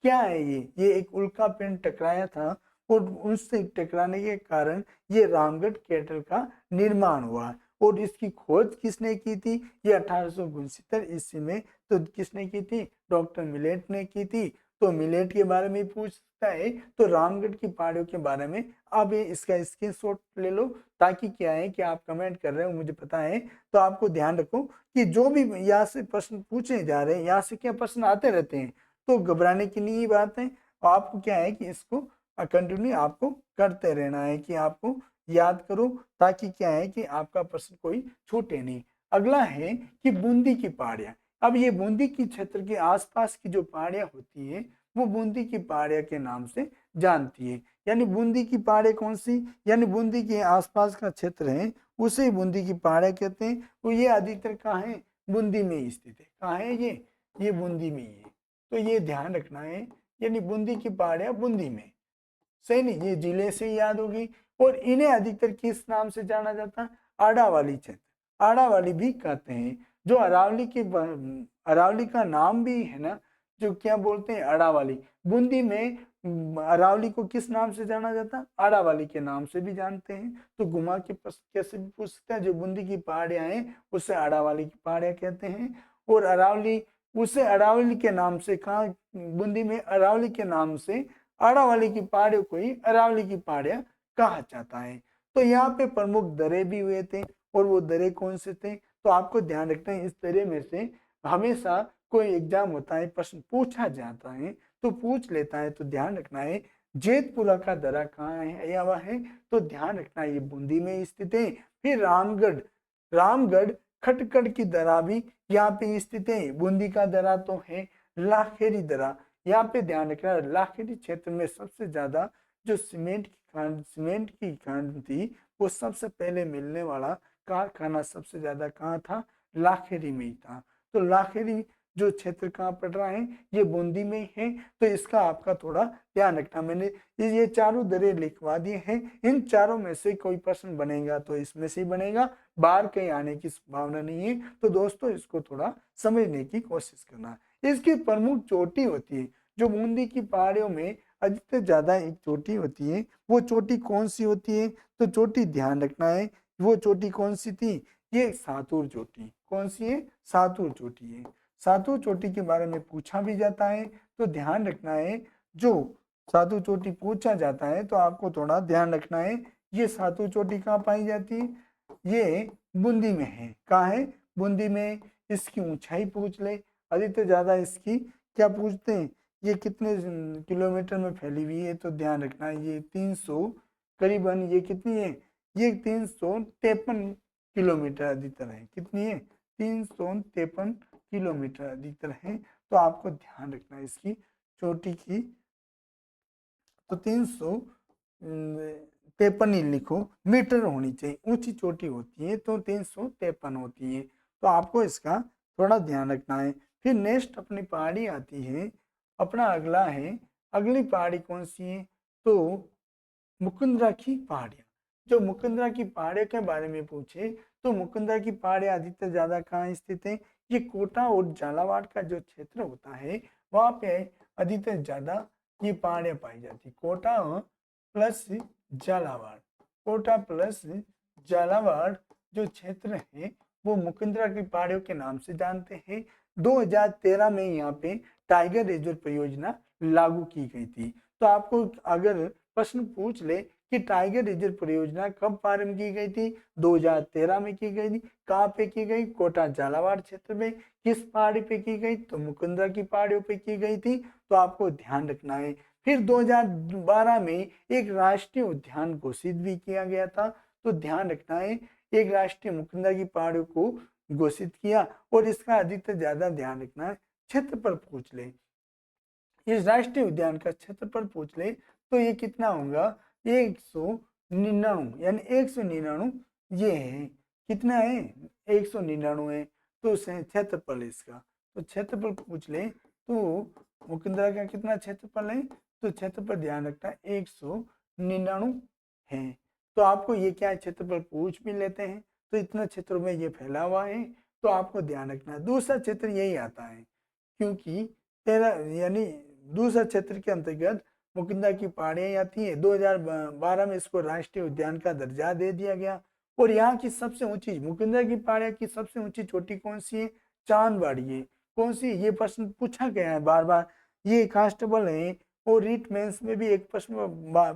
क्या है ये एक उल्का पिंड टकराया था, और उससे टकराने के कारण ये रामगढ़ कैटल का निर्माण हुआ। और इसकी खोज किसने की थी, ये 1869 ईस्वी में, तो किसने की थी, डॉक्टर मिलेट ने की थी। तो मिलेट के बारे में पूछता है, तो रामगढ़ की पहाड़ियों के बारे में आप ये इसका स्क्रीनशॉट ले लो, ताकि क्या है कि आप कमेंट कर रहे हो मुझे पता है। तो आपको ध्यान रखो कि जो भी यहाँ से प्रश्न पूछे जा रहे हैं, यहाँ से क्या प्रश्न आते रहते हैं, तो घबराने की नहीं बात है। आपको क्या है कि इसको कंटिन्यू आपको करते रहना है, कि आपको याद करो, ताकि क्या है कि आपका प्रश्न कोई छूटे नहीं। अगला है कि बूंदी की पहाड़ियां। अब ये बूंदी की क्षेत्र के आसपास की जो पहाड़ियां होती है वो बूंदी की पहाड़ियां के नाम से जानती है। यानी बूंदी की पहाड़ियां कौन सी, यानी बूंदी के आसपास का क्षेत्र है उसे बूंदी की पहाड़ियां कहते हैं। तो ये अधिकतर कहाँ है, बूंदी में स्थित है। कहाँ है ये बूंदी में ही है। तो ये ध्यान रखना है, यानी बूंदी की पहाड़ियां बूंदी में, सही नहीं, ये जिले से याद होगी। और इन्हें अधिकतर किस नाम से जाना जाता है, आड़ावाली क्षेत्र, आड़ावाली भी कहते हैं। जो अरावली का नाम भी है ना, जो क्या बोलते हैं, अड़ावाली। बूंदी में अरावली को किस नाम से जाना जाता है? आड़ावाली के नाम से भी जानते हैं। तो घुमा के कैसे भी पूछ सकते हैं, जो बूंदी की पहाड़ियां हैं उसे आड़ावाली की पहाड़ियां कहते हैं। और अरावली उसे अरावली के नाम से, कहा बूंदी में अरावली के नाम से आड़ावाली की पहाड़ियों को ही अरावली की पहाड़ियां कहा जाता है। तो यहाँ पे प्रमुख दरे भी हुए थे, और वो दरे कौन से थे? तो आपको ध्यान रखना है, इस दरे में से हमेशा कोई एग्जाम होता है, प्रश्न पूछा जाता है तो पूछ लेता है, तो ध्यान रखना है जेतपुरा का दरा कहाँ है या वह है, तो ध्यान रखना है ये बूंदी में स्थित है। फिर रामगढ़ खटकड़ की दरा भी यहाँ पे स्थित है। बूंदी का दरा तो है लाखेरी दरा, यहाँ पे ध्यान रखना है लाखेरी क्षेत्र में सबसे ज्यादा जो सीमेंट की खान थी, वो सबसे पहले मिलने वाला कारखाना सबसे ज्यादा कहाँ था? लाखेरी में ही था। तो लाखेरी जो क्षेत्र कहाँ पड़ रहा है? ये बूंदी में ही है। तो इसका आपका थोड़ा ध्यान रखना। मैंने ये चारों दरें लिखवा दिए हैं, इन चारों में से कोई प्रश्न बनेगा तो इसमें से ही बनेगा, बाहर कहीं आने की संभावना नहीं है। तो दोस्तों इसको थोड़ा समझने की कोशिश करना। इसकी प्रमुख चोटी होती है, जो बूंदी की पहाड़ियों में अधिकतर ज्यादा एक चोटी होती है, वो चोटी कौन सी होती है? तो चोटी ध्यान रखना है, वो चोटी कौन सी थी? ये सातुर चोटी। कौन सी है? सातुर चोटी है। सातुर चोटी के बारे में पूछा भी जाता है, तो ध्यान रखना है, जो सातुर चोटी पूछा जाता है तो आपको थोड़ा ध्यान रखना है, ये सातुर चोटी कहाँ पाई जाती है? ये बूंदी में है। कहाँ है? बूंदी में। इसकी ऊंचाई पूछ ले, अधिकतर ज्यादा इसकी क्या पूछते हैं, ये कितने किलोमीटर में फैली हुई है? तो ध्यान रखना है ये 300 करीबन, ये कितनी है? ये 353 किलोमीटर अधिकतर है। कितनी है? 353 किलोमीटर अधिकतर है। तो आपको ध्यान रखना है इसकी चोटी की, तो 353 ही लिखो, मीटर होनी चाहिए, ऊंची चोटी होती है तो 353 होती है। तो आपको इसका थोड़ा ध्यान रखना है। फिर नेक्स्ट अपनी पहाड़ी आती है, अपना अगला है, अगली पहाड़ी कौन सी है? तो मुकुंदरा की पहाड़ियां। जो मुकुंदरा की पहाड़ियों के बारे में पूछे तो मुकुंदरा की पहाड़ियां अधिकतर ज्यादा कहाँ स्थित है? ये कोटा और झालावाड़ का जो क्षेत्र होता है वहां पे अधिकतर ज्यादा ये पहाड़ियां पाई जाती। कोटा प्लस झालावाड़, कोटा प्लस झालावाड़ जो क्षेत्र है वो मुकुंदरा की पहाड़ियों के नाम से जानते हैं। 2013 में यहाँ पे टाइगर रिजर्व परियोजना लागू की गई थी। तो आपको अगर प्रश्न पूछ ले कि टाइगर रिजर्व परियोजना कब प्रारंभ की गई थी? 2013 में की गई थी। कहाँ पे की गई? कोटा झालावाड़ क्षेत्र में। किस पहाड़ी पे की गई? तो मुकुंदरा की पहाड़ियों पे की गई थी। तो आपको ध्यान रखना है। फिर 2012 में एक राष्ट्रीय उद्यान घोषित भी किया गया था। तो ध्यान रखना है, एक राष्ट्रीय मुकुंदरा की पहाड़ियों को घोषित किया। और इसका अधिकतर ज्यादा ध्यान रखना है, क्षेत्रफल पूछ ले, इस राष्ट्रीय उद्यान का क्षेत्रफल पूछ ले तो ये कितना होगा? 199, यानी 199 ये है। कितना है? 199 है। तो क्षेत्रफल इसका, तो क्षेत्रफल पूछ ले तो मुकुंदरा का कितना क्षेत्रफल है? तो क्षेत्रफल ध्यान रखना है 199 है। तो आपको ये क्या क्षेत्रफल पूछ भी लेते हैं, तो इतना क्षेत्रों में ये फैला हुआ है। तो आपको ध्यान रखना है दूसरा क्षेत्र यही आता है, क्योंकि तेरा यानी दूसरा क्षेत्र के अंतर्गत मुकुंदरा की पहाड़ियां आती है। 2012 में इसको राष्ट्रीय उद्यान का दर्जा दे दिया गया। और यहाँ की सबसे ऊंची मुकुंदरा की पहाड़ियां की सबसे ऊंची चोटी कौन सी है? चांदबाड़ी है। कौन सी? ये प्रश्न पूछा गया है बार बार, ये कांस्टेबल है और रीट मेंस में भी एक प्रश्न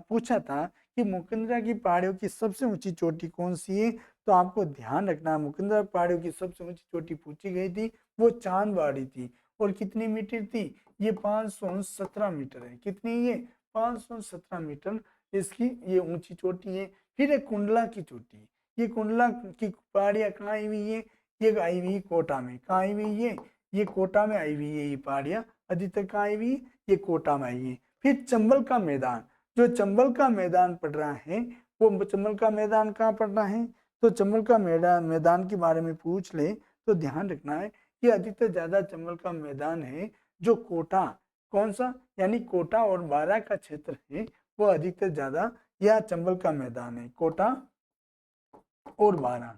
पूछा था कि मुकुंदरा की पहाड़ियों की सबसे ऊंची चोटी कौन सी है। तो आपको ध्यान रखना, मुकुंदरा पहाड़ियों की सबसे ऊंची चोटी पूछी गई थी, वो चांदबाड़ी थी। और कितनी मीटर थी? ये 517 मीटर है। कितनी? ये 517 मीटर इसकी ये ऊंची चोटी है। फिर एक कुंडला की चोटी, ये कुंडला की पहाड़ियां कहाँ आई हुई है? ये आई हुई कोटा में। कहाँ आई हुई है? ये कोटा में आई हुई है। ये पहाड़ियां अधिकतर कहाँ आई हुई? ये कोटा में आई है। फिर चंबल का मैदान, जो चंबल का मैदान पड़ रहा है, वो चंबल का मैदान कहाँ पड़ रहा है? तो चंबल का मैदान के बारे में पूछ ले तो ध्यान रखना है, ये अधिकतर ज्यादा चंबल का मैदान है जो कोटा, कौन सा? यानी कोटा और बारां का क्षेत्र है, वो अधिकतर ज्यादा यह चंबल का मैदान है। कोटा और बारां,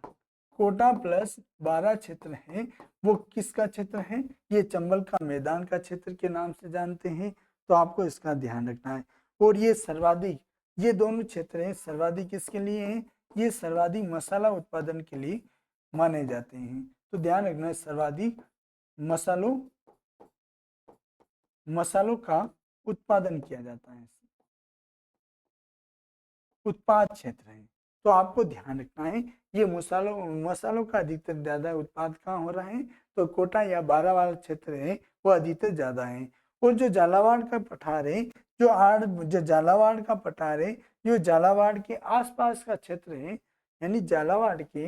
कोटा प्लस बारां क्षेत्र है, वो किसका क्षेत्र है? ये चंबल का मैदान का क्षेत्र के नाम से जानते हैं। तो आपको इसका ध्यान रखना है। और ये सर्वाधिक, ये दोनों क्षेत्र हैं सर्वाधिक किसके लिए हैं, ये सर्वाधिक मसाला उत्पादन के लिए माने जाते हैं। तो ध्यान रखना है सर्वाधिक मसालों का उत्पादन किया जाता है, उत्पाद क्षेत्र है। तो आपको ध्यान रखना है ये मसालों का अधिकतर ज्यादा उत्पाद कहाँ हो रहा है, तो कोटा या बारावाल क्षेत्र है वो अधिकतर ज्यादा है। और जो झालावाड़ का पठार है, जो झालावाड़ का पठार है, जो झालावाड़ के आसपास का क्षेत्र है, यानी झालावाड़ के,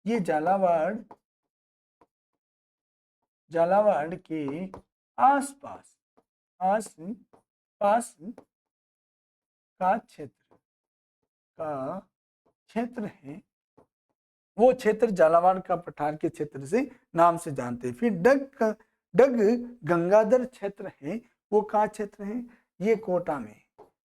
ये झालावाड़ के आसपास पास का क्षेत्र है, वो क्षेत्र झालावाड़ का पठार के क्षेत्र से नाम से जानते हैं। फिर डग गंगाधर क्षेत्र है, वो कहाँ क्षेत्र है, ये कोटा में,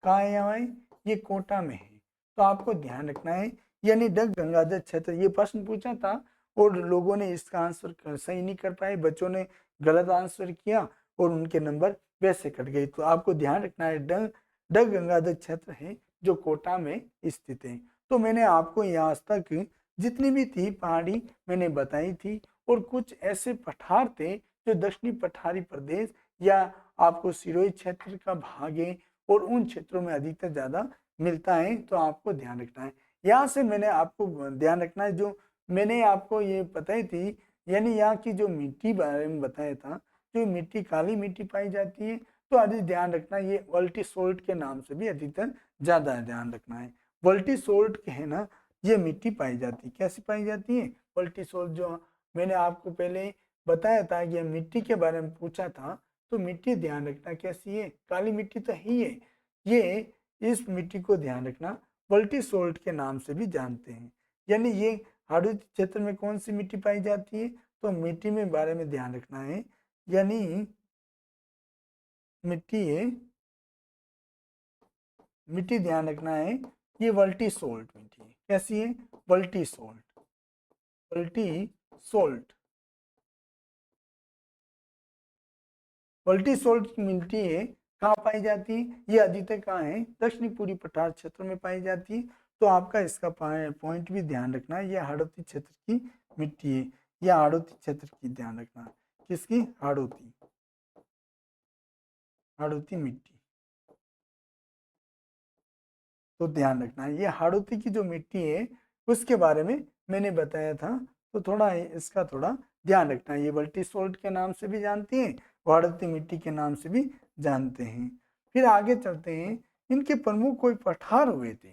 कहाँ है, ये कोटा में है। तो आपको ध्यान रखना है, यानी डग गंगाधर क्षेत्र, ये प्रश्न पूछा था और लोगों ने इसका आंसर सही नहीं कर पाए, बच्चों ने गलत आंसर किया और उनके नंबर वैसे कट गए। तो आपको ध्यान रखना है डग गंगाधर क्षेत्र है जो कोटा में स्थित है। तो मैंने आपको यहाँ तक जितनी भी थी पहाड़ी मैंने बताई थी, और कुछ ऐसे पठार थे जो दक्षिणी पठारी प्रदेश या आपको सिरोही क्षेत्र का भाग है और उन क्षेत्रों में अधिकतर ज्यादा मिलता है। तो आपको ध्यान रखना है, यहाँ से मैंने आपको ध्यान रखना है, जो मैंने आपको ये बताई थी, यानी यहाँ की जो मिट्टी बारे में बताया था, जो मिट्टी काली मिट्टी पाई जाती है, तो अधिक ध्यान रखना ये वल्टी सोल्ट के नाम से भी अधिकतर ज्यादा ध्यान रखना है। वल्टी सोल्ट के है ना, ये मिट्टी पाई जाती है, कैसी पाई जाती है, वल्टी सोल्ट, जो मैंने आपको पहले बताया था कि मिट्टी के बारे में पूछा था, तो मिट्टी ध्यान रखना कैसी है, काली मिट्टी तो ही है, ये इस मिट्टी को ध्यान रखना वल्टी सोल्ट के नाम से भी जानते हैं। यानी ये हाड़ौती क्षेत्र में कौन सी मिट्टी पाई जाती है, तो मिट्टी में बारे में ध्यान रखना है, यानी मिट्टी ध्यान रखना है, ये वल्टी सोल्ट मिट्टी है, कैसी है, वल्टी सोल्ट, वल्टी सोल्ट मिट्टी है, कहाँ पाई जाती है, ये अधिकतर कहाँ है, दक्षिणी पूर्वी पठार क्षेत्र में पाई जाती है। तो आपका इसका पॉइंट भी ध्यान रखना है, ये हाड़ौती क्षेत्र की मिट्टी है, या हाड़ौती क्षेत्र की ध्यान रखना, किसकी, हाड़ौती मिट्टी। तो ध्यान रखना है, ये हाड़ौती की जो मिट्टी है उसके बारे में मैंने बताया था, तो थोड़ा इसका थोड़ा ध्यान रखना है। ये वल्टी सोल्ट के नाम से भी जानते हैं, हाड़ौती मिट्टी के नाम से भी जानते हैं। फिर आगे चलते हैं, इनके प्रमुख कोई पठार हुए थे,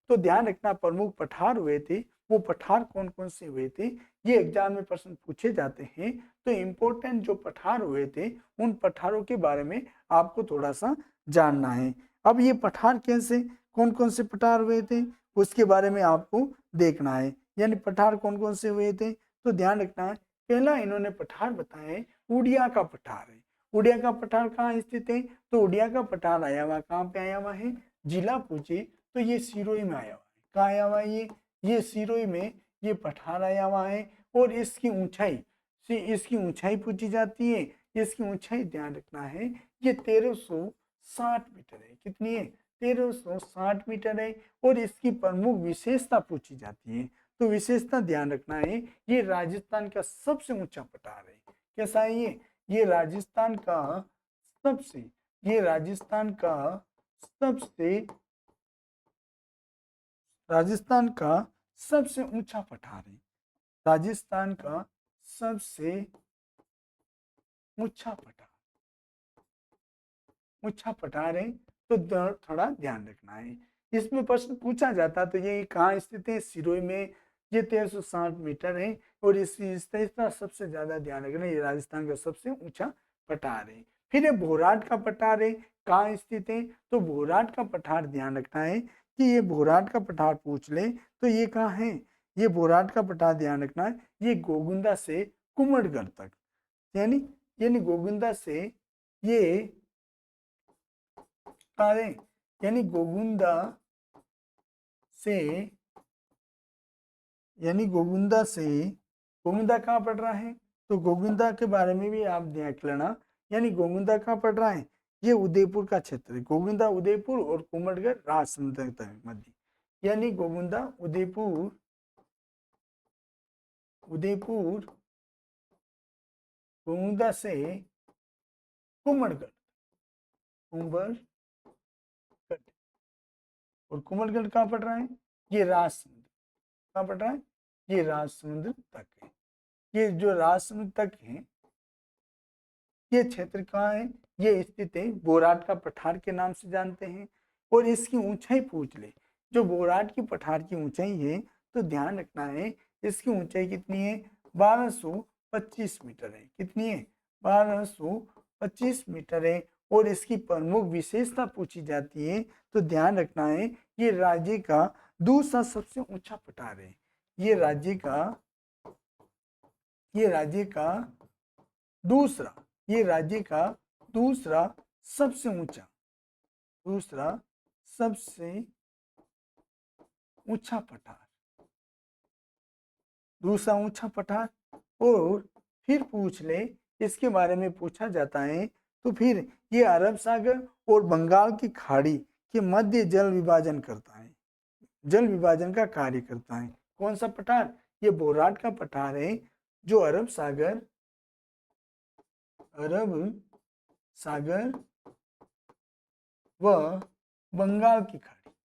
तो ध्यान रखना प्रमुख पठार हुए थे, वो पठार कौन कौन से हुए थे, ये एग्जाम में प्रश्न पूछे जाते हैं। तो इम्पोर्टेंट जो पठार हुए थे उन पठारों के बारे में आपको थोड़ा सा जानना है। अब ये पठार कैसे, कौन कौन से पठार हुए थे उसके बारे में आपको देखना है, यानी पठार कौन कौन से हुए थे, तो ध्यान रखना है। पहला इन्होंने पठार बताया है, उड़िया का पठार है। उड़िया का पठार कहाँ स्थित है, तो उड़िया का पठार आया हुआ कहाँ पे आया हुआ है, जिला पूछे तो ये सिरोही में आया हुआ है, कहाँ आया हुआ है, ये सिरोही में ये पठार आया हुआ है। और इसकी ऊंचाई पूछी जाती है, इसकी ऊंचाई ध्यान रखना है, ये 1360 मीटर है, कितनी है, 1360 मीटर है। और इसकी प्रमुख विशेषता पूछी जाती है, तो विशेषता ध्यान रखना है, ये राजस्थान का सबसे ऊंचा पठार है, कैसा है ये राजस्थान का सबसे ये राजस्थान का सबसे राजस्थान का सबसे ऊंचा पठार है, राजस्थान का सबसे ऊंचा पठार है। तो थोड़ा ध्यान रखना है, इसमें प्रश्न पूछा जाता तो ये कहाँ स्थित है, सिरोही में, ये 1360 मीटर है। और इसका सबसे ज्यादा ध्यान रखना, ये राजस्थान का सबसे ऊंचा पठार है। फिर ये भोराट का पठार है, कहाँ स्थित है, तो भोराट का पठार ध्यान रखना है कि ये भोराट का पठार पूछ ले तो ये कहाँ है, ये भोराट का पठार ध्यान रखना है, ये गोगुंदा से कुमड़गढ़ तक, यानी गोगुंदा से ये तारे, यानी से गोविंदा कहाँ पड़ रहा है, तो गोविंदा के बारे में भी आप देख लेना, यानी गोविंदा कहाँ पड़ रहा है, ये उदयपुर का क्षेत्र है। गोविंदा उदयपुर और कुमड़गढ़ राजसमंद तक मध्य, यानी गोविंदा उदयपुर गोविंदा से कुमड़गढ़ और कुमड़गढ़ कहाँ पड़ रहा है, ये राजसमंद कहाँ पड़ रहा है, ये राजसमंद तक है। ये जो राजसमंद तक है ये क्षेत्र कहाँ है, ये स्थित है बोराट का पठार के नाम से जानते हैं। और इसकी ऊंचाई पूछ ले, जो बोराट की पठार की ऊंचाई है तो ध्यान रखना है इसकी ऊंचाई कितनी है, 1225 मीटर है। कितनी है, 1225 मीटर है। और इसकी प्रमुख विशेषता पूछी जाती है तो ध्यान रखना है ये राज्य का दूसरा सबसे ऊंचा पठार है। ये राज्य का दूसरा सबसे ऊंचा पठार। और फिर पूछ ले, इसके बारे में पूछा जाता है तो फिर ये अरब सागर और बंगाल की खाड़ी के मध्य जल विभाजन का कार्य करता है। कौन सा पठार, ये बोराट का पठार है जो अरब सागर व बंगाल की खाड़ी के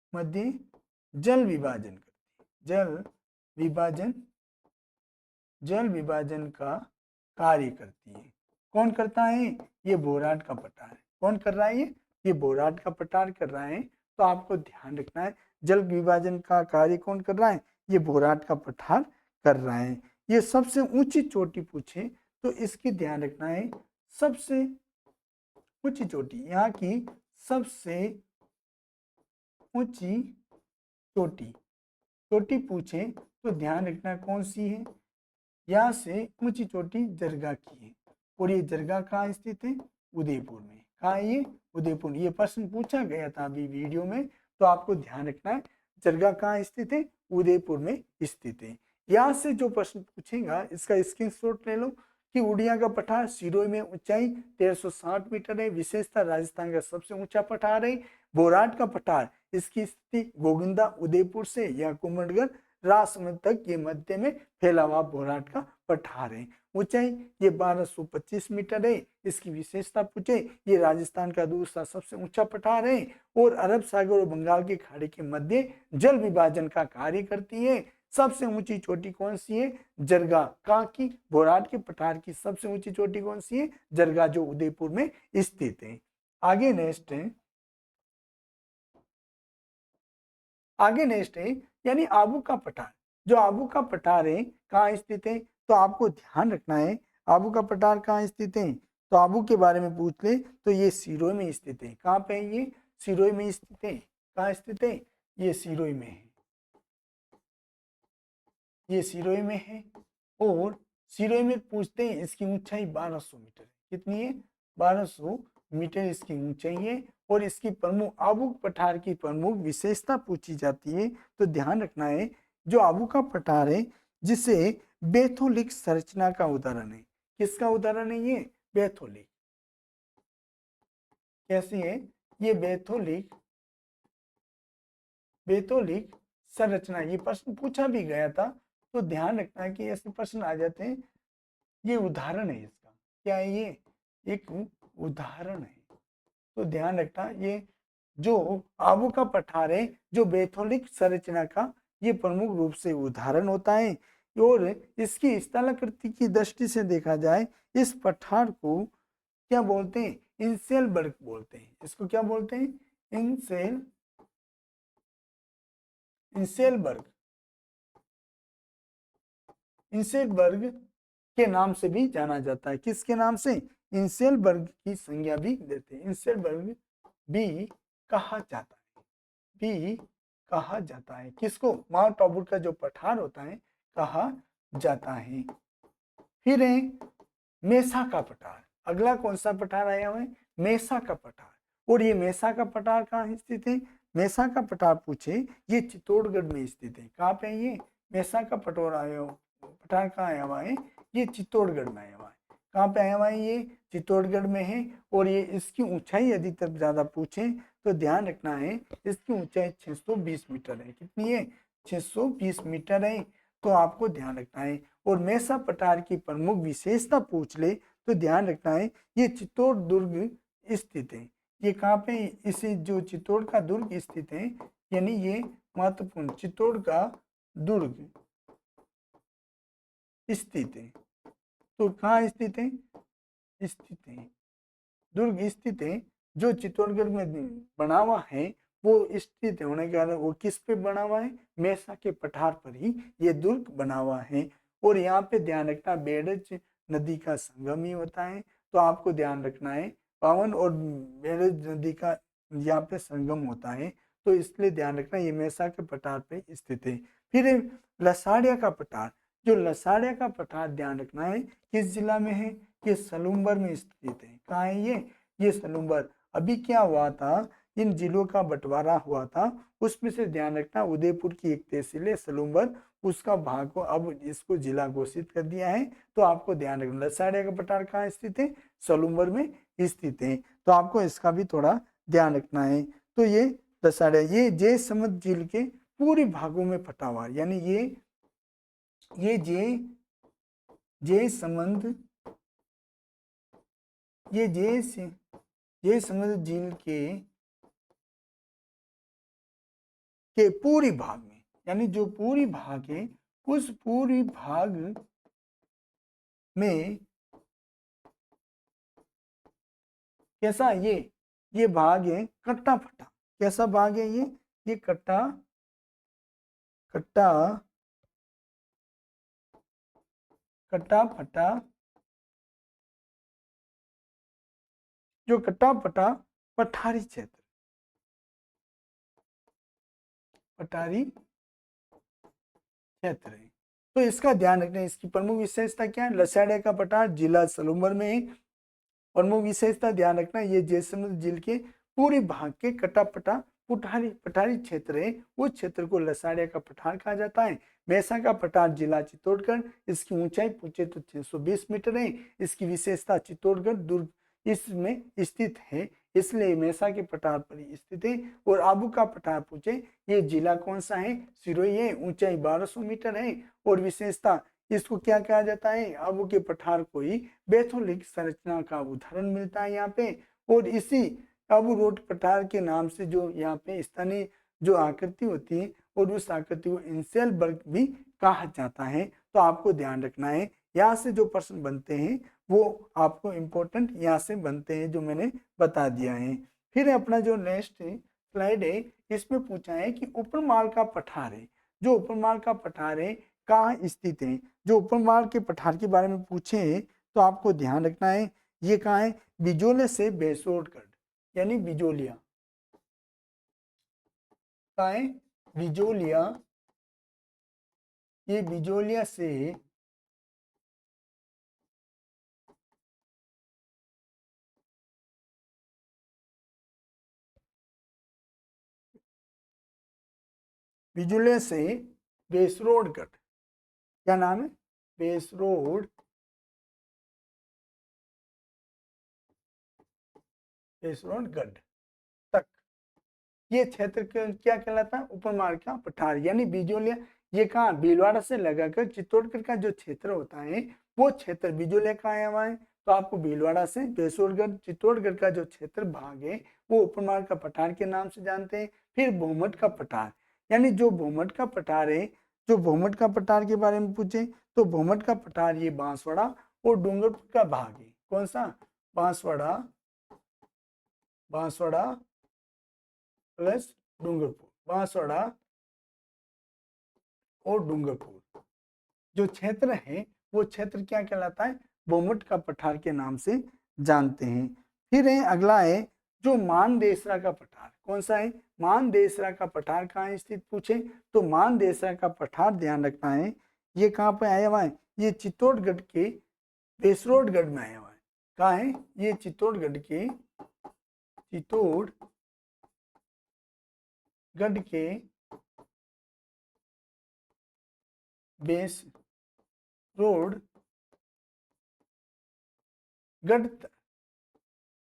मध्य जल विभाजन का कार्य करती है। कौन करता है, ये बोराट का पठार है। कौन कर रहा है, ये बोराट का पठार कर रहा है। तो आपको ध्यान रखना है जल विभाजन का कार्य कौन कर रहा है, ये बोराट का पठार कर रहा है। ये सबसे ऊंची चोटी पूछे तो इसकी ध्यान रखना है, सबसे ऊंची चोटी, यहाँ की सबसे ऊंची चोटी पूछे तो ध्यान रखना कौन सी है, यहाँ से ऊंची चोटी जरगा की है। और ये जरगा कहाँ स्थित है, उदयपुर में। कहाँ है ये, उदयपुर। ये प्रश्न पूछा गया था अभी वीडियो में, तो आपको ध्यान रखना है जरगा कहाँ स्थित है, उदयपुर में स्थित है। यहाँ से जो प्रश्न पूछेगा इसका स्क्रीनशॉट ले लो कि उड़िया का पठार सिरोही में ऊंचाई 1360 मीटर है, विशेषता राजस्थान का सबसे ऊंचा पठार है। बोराट का पठार इसकी स्थिति गोविंदा उदयपुर से या कुमड़गढ़ राजसमंद तक ये मध्य में फैला हुआ बोराट का पठार है। ऊंचाई ये 1225 मीटर है। इसकी विशेषता पूछे, ये राजस्थान का दूसरा सबसे ऊंचा पठार है और अरब सागर और बंगाल की खाड़ी के मध्य जल विभाजन का कार्य करती है। सबसे ऊंची चोटी कौन सी है, जरगा। कहाँ की, बोराट के पठार की सबसे ऊंची चोटी कौन सी है, जरगा, जो उदयपुर में स्थित है। आगे नेक्स्ट है यानी आबू का पठार। जो आबू का पठार है कहाँ स्थित है, तो आपको ध्यान रखना है आबू का पठार कहाँ स्थित है। तो आबू के बारे में पूछ ले तो ये सिरोही में स्थित है। कहाँ पे है ये, सिरोही में स्थित है। कहाँ स्थित है, ये सिरोही में है। ये सिरोही में है। और सिरोही में पूछते हैं इसकी ऊंचाई 1200 मीटर है। कितनी है, 1200 मीटर इसकी ऊंचाई है। और इसकी प्रमुख आबू पठार की प्रमुख विशेषता पूछी जाती है तो ध्यान रखना है जो आबू का पठार है जिसे बैथोलिक संरचना का उदाहरण है। किसका उदाहरण है ये, बैथोलिक। कैसी है ये, बैथोलिक संरचना। ये प्रश्न पूछा भी गया था तो ध्यान रखना है कि ऐसे प्रश्न आ जाते हैं। ये उदाहरण है इसका, क्या है ये, एक उदाहरण है। तो ध्यान रखना ये जो आबू का पठार है जो बैथोलिक संरचना का ये प्रमुख रूप से उदाहरण होता है। और इसकी स्थलाकृति की दृष्टि से देखा जाए इस पठार को क्या बोलते हैं, इंसेलबर्ग बोलते हैं। इसको क्या बोलते हैं, इंसेलबर्ग के नाम से भी जाना जाता है। किसके नाम से, इंसेलबर्ग की संज्ञा भी देते हैं। इंसेलबर्ग भी कहा जाता है किसको, माउंट आबू का जो पठार होता है कहा जाता है। फिर है मेसा का पठार। अगला कौन सा पठार आया हुआ है, मेसा का पठार। और ये मेसा का पठार कहाँ स्थित है? मेसा का पठार पूछे ये चित्तौड़गढ़ में स्थित है। कहाँ पे ये मेसा का पठार कहाँ आया हुआ है? ये चित्तौड़गढ़ में आया हुआ है। कहाँ पे आया हुआ है? ये चित्तौड़गढ़ में है। और ये इसकी ऊंचाई यदि तब ज्यादा पूछे तो ध्यान रखना है इसकी ऊंचाई 620 मीटर है। कितनी है? 620 मीटर है। तो आपको ध्यान रखना है। और मेसा पठार की प्रमुख विशेषता पूछ ले तो ध्यान रखना है ये चित्तौड़ दुर्ग स्थित है। ये कहाँ पे? इसे जो चित्तौड़ का दुर्ग स्थित है, यानी ये महत्वपूर्ण चित्तौड़ का दुर्ग स्थित है। तो कहाँ स्थित है? स्थित है, दुर्ग स्थित है जो चित्तौड़गढ़ में बना हुआ है, वो स्थित होने के कारण वो किस पे बना हुआ है? मेसा के पठार पर ही ये दुर्ग बना हुआ है। और यहाँ पे ध्यान रखना बेड़ज नदी का संगम ही होता है। तो आपको ध्यान रखना है पावन और बेड़ज नदी का यहाँ पे संगम होता है। तो इसलिए ध्यान रखना ये मेसा के पठार पे स्थित है। फिर लसाड़िया का पठार, जो लसाड़िया का पठार ध्यान रखना है किस जिला में है? ये सलूम्बर में स्थित है। कहाँ है ये सलूम्बर। अभी क्या हुआ था, इन जिलों का बंटवारा हुआ था, उसमें से ध्यान रखना उदयपुर की एक तहसील है सलूम्बर, उसका भाग को अब इसको जिला घोषित कर दिया है। तो आपको ध्यान रखना लसाड़िया का पठार कहाँ स्थित है? सलूम्बर में स्थित है। तो आपको इसका भी थोड़ा ध्यान रखना है। तो ये लसाड़िया ये जय समद झील के पूरे भागों में फटा हुआ, यानी ये जय समंद ये जय समंद झील के पूरी भाग में, यानी जो पूरी भाग है उस पूरी भाग में कैसा ये भाग है कट्टा फटा। कैसा भाग है ये कट्टा कट्टा कट्टा फटा, जो कट्टा फटा पठारी क्षेत्र, पठारी क्षेत्र है। तो इसका ध्यान रखना। इसकी प्रमुख विशेषता क्या है? लसाड़िया का पठार जिला सलूम्बर में है। प्रमुख विशेषता ध्यान रखना ये जयसमंद झील के पूरे भाग के कटापटा पठारी क्षेत्र है, उस क्षेत्र को लसाड़िया का पठार कहा जाता है। मेसा का पठार जिला चित्तौड़गढ़, इसकी ऊंचाई पूछे तो 620 मीटर है। इसकी विशेषता चित्तौड़गढ़ दुर्ग इसमें स्थित है, इसलिए मेसा के पठार पर स्थित है। और आबू का पठार पूछे ये जिला कौन सा है? सिरोही है, ऊंचाई 1200 मीटर है। और विशेषता इसको क्या कहा जाता है? आबू के पठार को ही बैथोलिक संरचना का उदाहरण मिलता है यहाँ पे। और इसी आबू रोड पठार के नाम से जो यहाँ पे स्थानीय जो आकृति होती है और उस आकृति को इंसेलबर्ग भी कहा जाता है। तो आपको ध्यान रखना है यहाँ से जो प्रश्न बनते हैं वो आपको इम्पोर्टेंट यहाँ से बनते हैं, जो मैंने बता दिया है। फिर अपना जो नेक्स्ट स्लाइड है इसमें पूछा है कि उपरमाल का पठार है, जो उपरमाल का पठार है कहाँ स्थित है? जो उपरमाल के पठार के बारे में पूछे तो आपको ध्यान रखना है ये कहाँ है? बिजोले से बेसोडगढ़, यानी बिजोलिया। कहाँ है? बिजोलिया। ये बिजोलिया से बिजोलिया से बेसरोडगढ़, क्या नाम है? बेसरोडगढ़ तक ये क्षेत्र क्या कहलाता है? उपरमाल का पठार, यानी बिजोलिया। ये कहाँ? भीलवाड़ा से लगाकर चित्तौड़गढ़ का जो क्षेत्र होता है वो क्षेत्र बिजोलिया का आया हुआ है। तो आपको भीलवाड़ा से बेसोरगढ़ चित्तौड़गढ़ का जो क्षेत्र भाग है वो उपरमाल का पठार के नाम से जानते हैं। फिर भोमट का पठार, यानी जो भोमट का पठार है, जो भोमट का पठार के बारे में पूछे तो भोमट का पठार ये बांसवाड़ा और डूंगरपुर का भाग है। कौन सा? बांसवाड़ा प्लस डूंगरपुर, बांसवाड़ा और डूंगरपुर जो क्षेत्र है वो क्षेत्र क्या कहलाता है? भोमट का पठार के नाम से जानते हैं। फिर है अगला है जो मानदेसरा का पठार। कौन सा है? मानदेसरा का पठार कहाँ स्थित पूछे तो मानदेसरा का पठार ध्यान रखना है ये कहाँ पे आया हुआ है? ये चित्तौड़गढ़ के बेसरोडगढ़ में आया हुआ है। कहाँ है? ये चित्तौड़गढ़ के चित्तौड़गढ़ के बेस रोड गढ़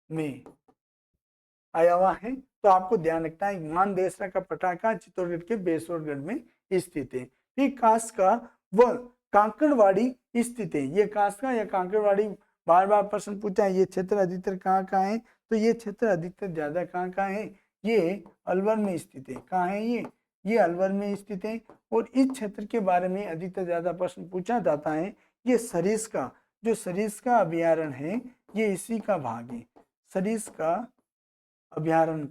में आया हुआ है। तो आपको ध्यान रखना है मानदेसरा का पटाखा चित्तौड़गढ़ के बेसरोडगढ़ में स्थित है। फिर कास्का व कांकड़वाड़ी स्थित है। ये कास्का या कांकड़वाड़ी बार बार प्रश्न पूछा है। ये क्षेत्र अधिकतर कहाँ है, तो ये क्षेत्र अधिकतर ज्यादा कहाँ है, ये अलवर में स्थित है। कहाँ है ये अलवर में स्थित है। और इस क्षेत्र के बारे में अधिकतर ज्यादा प्रश्न पूछा जाता है। ये सरिस्का, जो सरिस्का अभ्यारण्य है, ये इसी का भाग है। सरिस्का अभ्यारण्य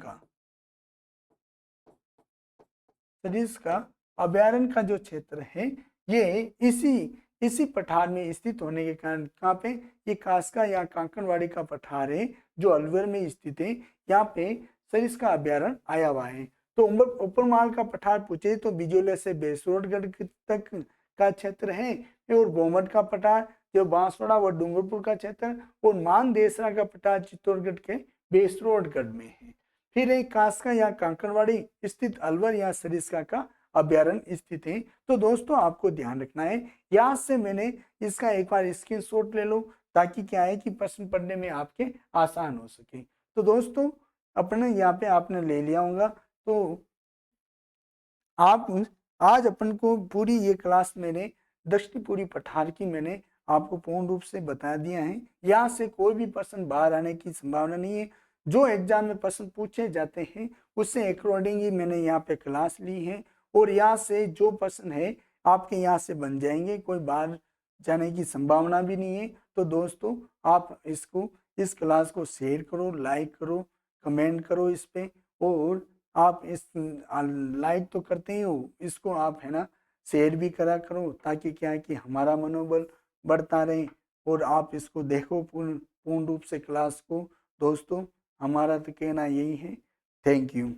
का जो क्षेत्र है, ये इसी पठार में स्थित होने के कारण कहाँ पे, ये कास्का या कांकड़वाड़ी का पठार है जो अलवर में स्थित है। यहाँ पे सरिस्का अभ्यारण्य आया हुआ है। तो ऊपरमाल का पठार पूछे तो बिजोले से बेसरोडगढ़ तक का क्षेत्र है। और गोमट का पठार जो बांसवाड़ा व डूंगरपुर का क्षेत्र, और मानदेसरा का पठार चित्तौड़गढ़ के बेसरोडगढ़ में है। फिर एक कास्का या कांकड़वाड़ी स्थित अलवर या सरिस्का का अभ्यारण्य स्थित है। तो दोस्तों आपको ध्यान रखना है, यहाँ से मैंने इसका एक बार स्क्रीनशॉट ले लो ताकि क्या है कि प्रश्न पढ़ने में आपके आसान हो सके। तो दोस्तों अपने यहाँ पे आपने ले लिया होगा। तो आप आज अपन को पूरी ये क्लास मैंने दक्षिणपुरी पठार की मैंने आपको पूर्ण रूप से बता दिया है। यहाँ से कोई भी प्रश्न बाहर आने की संभावना नहीं है। जो एग्जाम में प्रश्न पूछे जाते हैं उससे अकॉर्डिंग ही मैंने यहाँ पे क्लास ली है। और यहाँ से जो प्रश्न है आपके यहाँ से बन जाएंगे, कोई बाहर जाने की संभावना भी नहीं है। तो दोस्तों आप इस क्लास को शेयर करो, लाइक करो, कमेंट करो इस पे। और आप इस लाइक तो करते ही हो, इसको आप है ना शेयर भी करा करो ताकि क्या है कि हमारा मनोबल बढ़ता रहे। और आप इसको देखो पूर्ण रूप से क्लास को। दोस्तों हमारा तो कहना यही है। Thank you.